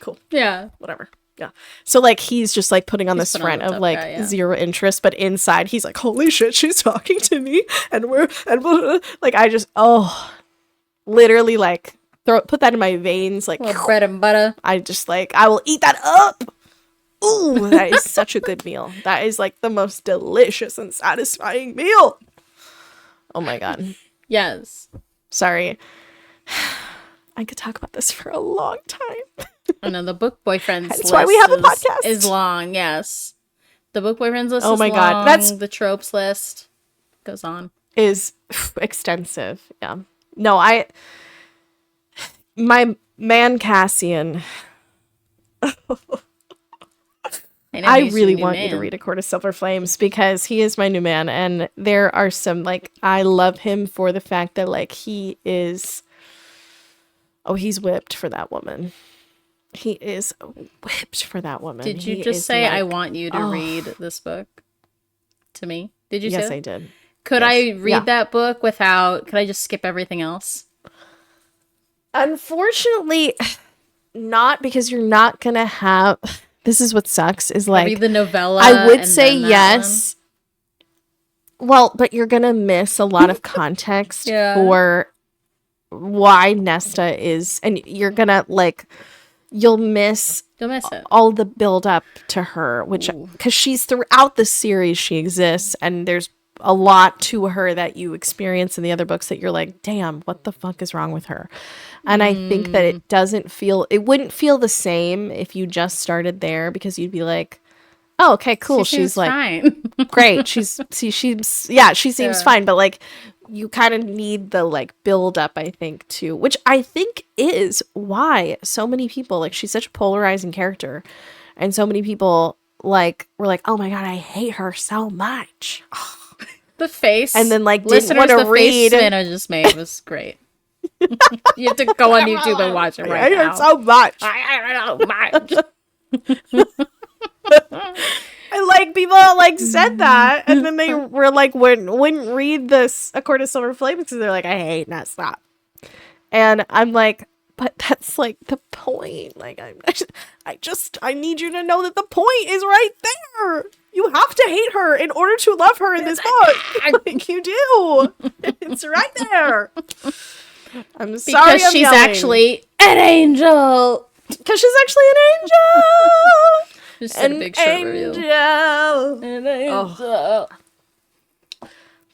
cool, yeah, whatever. Yeah. So like he's just like putting on this front of like zero interest, but inside he's like, holy shit, she's talking to me, and we're like, I just literally like put that in my veins, like bread and butter. I just like, I will eat that up. Ooh, that is such a good meal. That is like the most delicious and satisfying meal. Oh my God. Yes. Sorry. I could talk about this for a long time. I know the book boyfriends. That's why we have a podcast. Is long, yes. The book boyfriends list. Oh my is God, long. that's the tropes list. Goes on. Is extensive. Yeah. No, my man Cassian. I really want you to read A Court of Silver Flames because he is my new man, and there are some like, I love him for the fact that like he is. Oh, he's whipped for that woman. He is whipped for that woman. Did you just say, like, I want you to read this book to me? Did you say that? Yes, I did. Could I read that book could I just skip everything else? Unfortunately, not, because you're not going to have, this is what sucks, is like, read the novella. I would say yes. Well, but you're going to miss a lot of context for why Nesta is, and you're going to like, you'll miss it. All the build up to her, which because she's throughout the series, she exists, and there's a lot to her that you experience in the other books that you're like, damn, what the fuck is wrong with her? And I think that it wouldn't feel the same if you just started there, because you'd be like, oh, okay, cool, she's like fine. Great, she seems fine, but like you kind of need the like build up, I think, too, which I think is why so many people, like, she's such a polarizing character, and so many people like were like, oh my God, I hate her so much. The face, and then like didn't want to read. The face Savannah just made was great. You have to go on YouTube and watch it right now. I hate her so much. I hate her so much. And like people like said that, and then they were like wouldn't read this A Court of Silver Flames because they're like, I hate Nesta. And I'm like, but that's like the point. Like I need you to know that the point is right there. You have to hate her in order to love her in this book. I think you do. It's right there. I'm sorry. Because she's actually an angel. Because she's actually an angel. Just a big short review. An angel. Oh.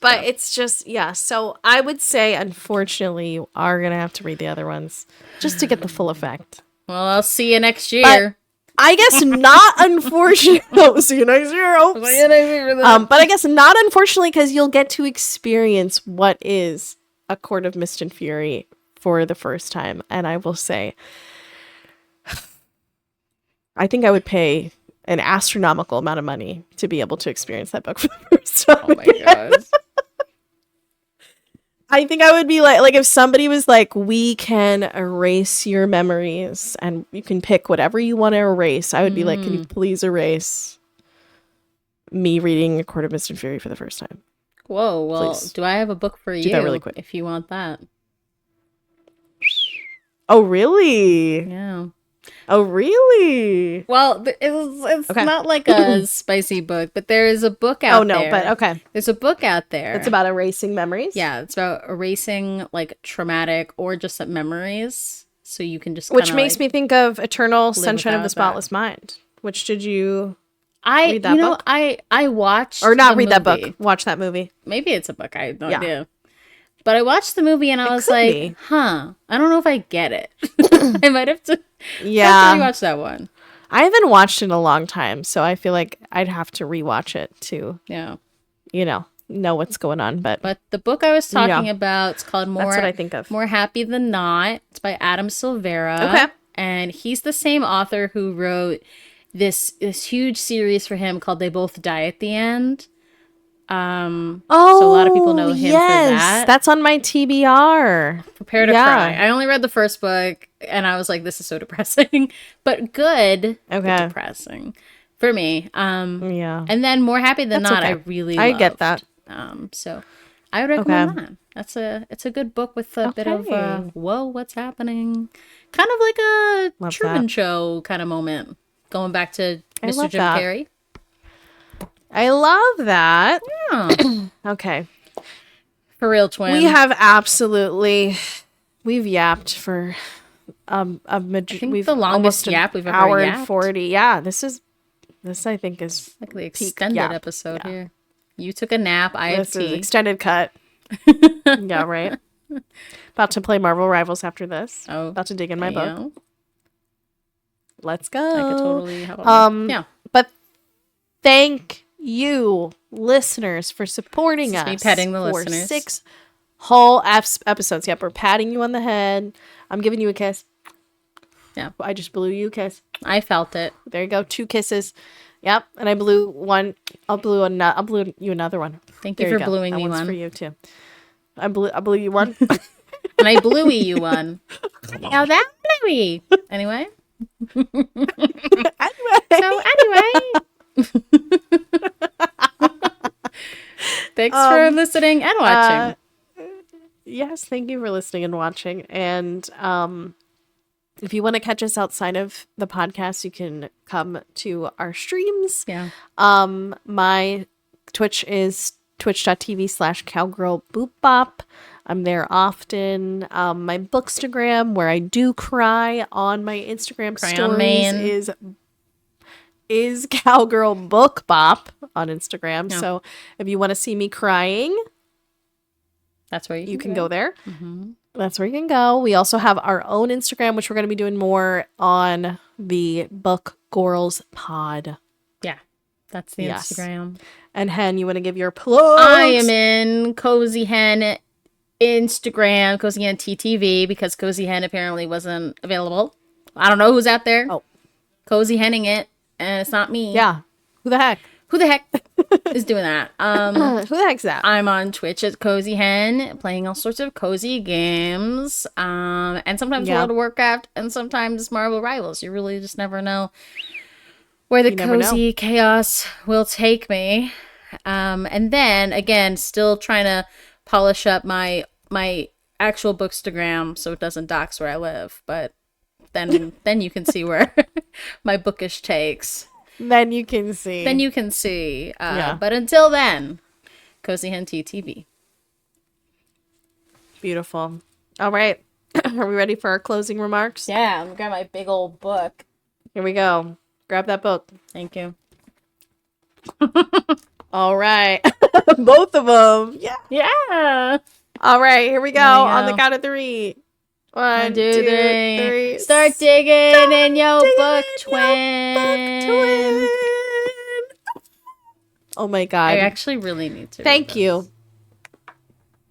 But it's just, so I would say, unfortunately, you are going to have to read the other ones just to get the full effect. Well, I'll see you next year. But I guess not unfortunately. Oh, see you next year. But I guess not unfortunately, because you'll get to experience what is A Court of Mist and Fury for the first time. And I will say, I think I would pay an astronomical amount of money to be able to experience that book for the first time. Oh my God. I think I would be like if somebody was like, we can erase your memories and you can pick whatever you want to erase. I would be like, can you please erase me reading A Court of Mist and Fury for the first time? Whoa, well, please. Do I have a book for you that really quick. If you want that? Oh, really? Yeah. Oh, really? Well, it's not like a spicy book, but there is a book out there. Oh, no, but okay. There's a book out there. It's about erasing memories? Yeah, it's about erasing, like, traumatic or just memories, so you can just Which makes me think of Eternal Sunshine of the Spotless Mind. Which did you read that book? I watched Or not read that book. Watch that movie. Maybe it's a book. I have no idea. But I watched the movie and I was like, I don't know if I get it. I might have to rewatch that one. I haven't watched it in a long time, so I feel like I'd have to rewatch it to, know what's going on. But the book I was talking about, it's called That's what I think of. More Happy Than Not. It's by Adam Silvera. Okay. And he's the same author who wrote this huge series for him called They Both Die at the End. So a lot of people know him for that. That's on my TBR. Prepare to cry. I only read the first book and I was like, this is so depressing, but good. But depressing for me. And then More Happy Than Not, I really loved. I get that. So I would recommend that. It's a good book with a bit of whoa, what's happening? Kind of like a Truman Show kind of moment. Going back to Mr. Jim Carrey. I love that. Yeah. Okay. For real, twin. We've yapped for the longest yap we've ever hour yapped. And 40. Yeah, this I think is like the extended episode here. You took a nap. I have tea. Is extended cut. Yeah, right. About to play Marvel Rivals after this. Oh, about to dig in my book. Let's go. I could totally have but thank you, listeners, for supporting us. Me petting the for listeners. 6 whole episodes. Yep, we're patting you on the head. I'm giving you a kiss. Yeah, I just blew you a kiss. I felt it. There you go, 2 kisses. Yep, and I blew one. I'll blew you another one. Thank you for bluing me one. For you too. I blew you one. And I bluey you one. Now that bluey. Anyway. Thanks for listening and watching. Yes, thank you for listening and watching. And if you want to catch us outside of the podcast, you can come to our streams. Yeah. My Twitch is twitch.tv/cowgirlboopbop. I'm there often. My Bookstagram, where I do cry on my Instagram stories, is Cowgirl Book Bop on Instagram. Yeah. So if you want to see me crying, that's where you can go there. Mm-hmm. That's where you can go. We also have our own Instagram, which we're going to be doing more on the Bookgorls pod. Yeah, that's the Instagram. And Hen, you want to give your plugs? I am in Cozy Hen Instagram, Cozy Hen TTV, because Cozy Hen apparently wasn't available. I don't know who's out there. Oh, Cozy Henning it. And it's not me. Yeah. Who the heck is doing that? Who the heck's that? I'm on Twitch at Cozy Hen, playing all sorts of cozy games. And sometimes World of Warcraft and sometimes Marvel Rivals. You really just never know where the cozy chaos will take me. And then again, still trying to polish up my actual Bookstagram so it doesn't dox where I live, but then you can see where my bookish takes. Then you can see. But until then, Cozy Hen TTV. Beautiful. All right. Are we ready for our closing remarks? Yeah, I'm gonna grab my big old book. Here we go. Grab that book. Thank you. All right. Both of them. Yeah. Yeah. All right. Here we go. On the count of 3. 1, 2, 3. Start digging in your book, twin. Oh my God. I actually really need to. Thank you.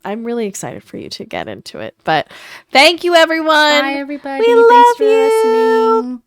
I'm really excited for you to get into it. But thank you, everyone. Bye, everybody. We Thanks love for you. listening.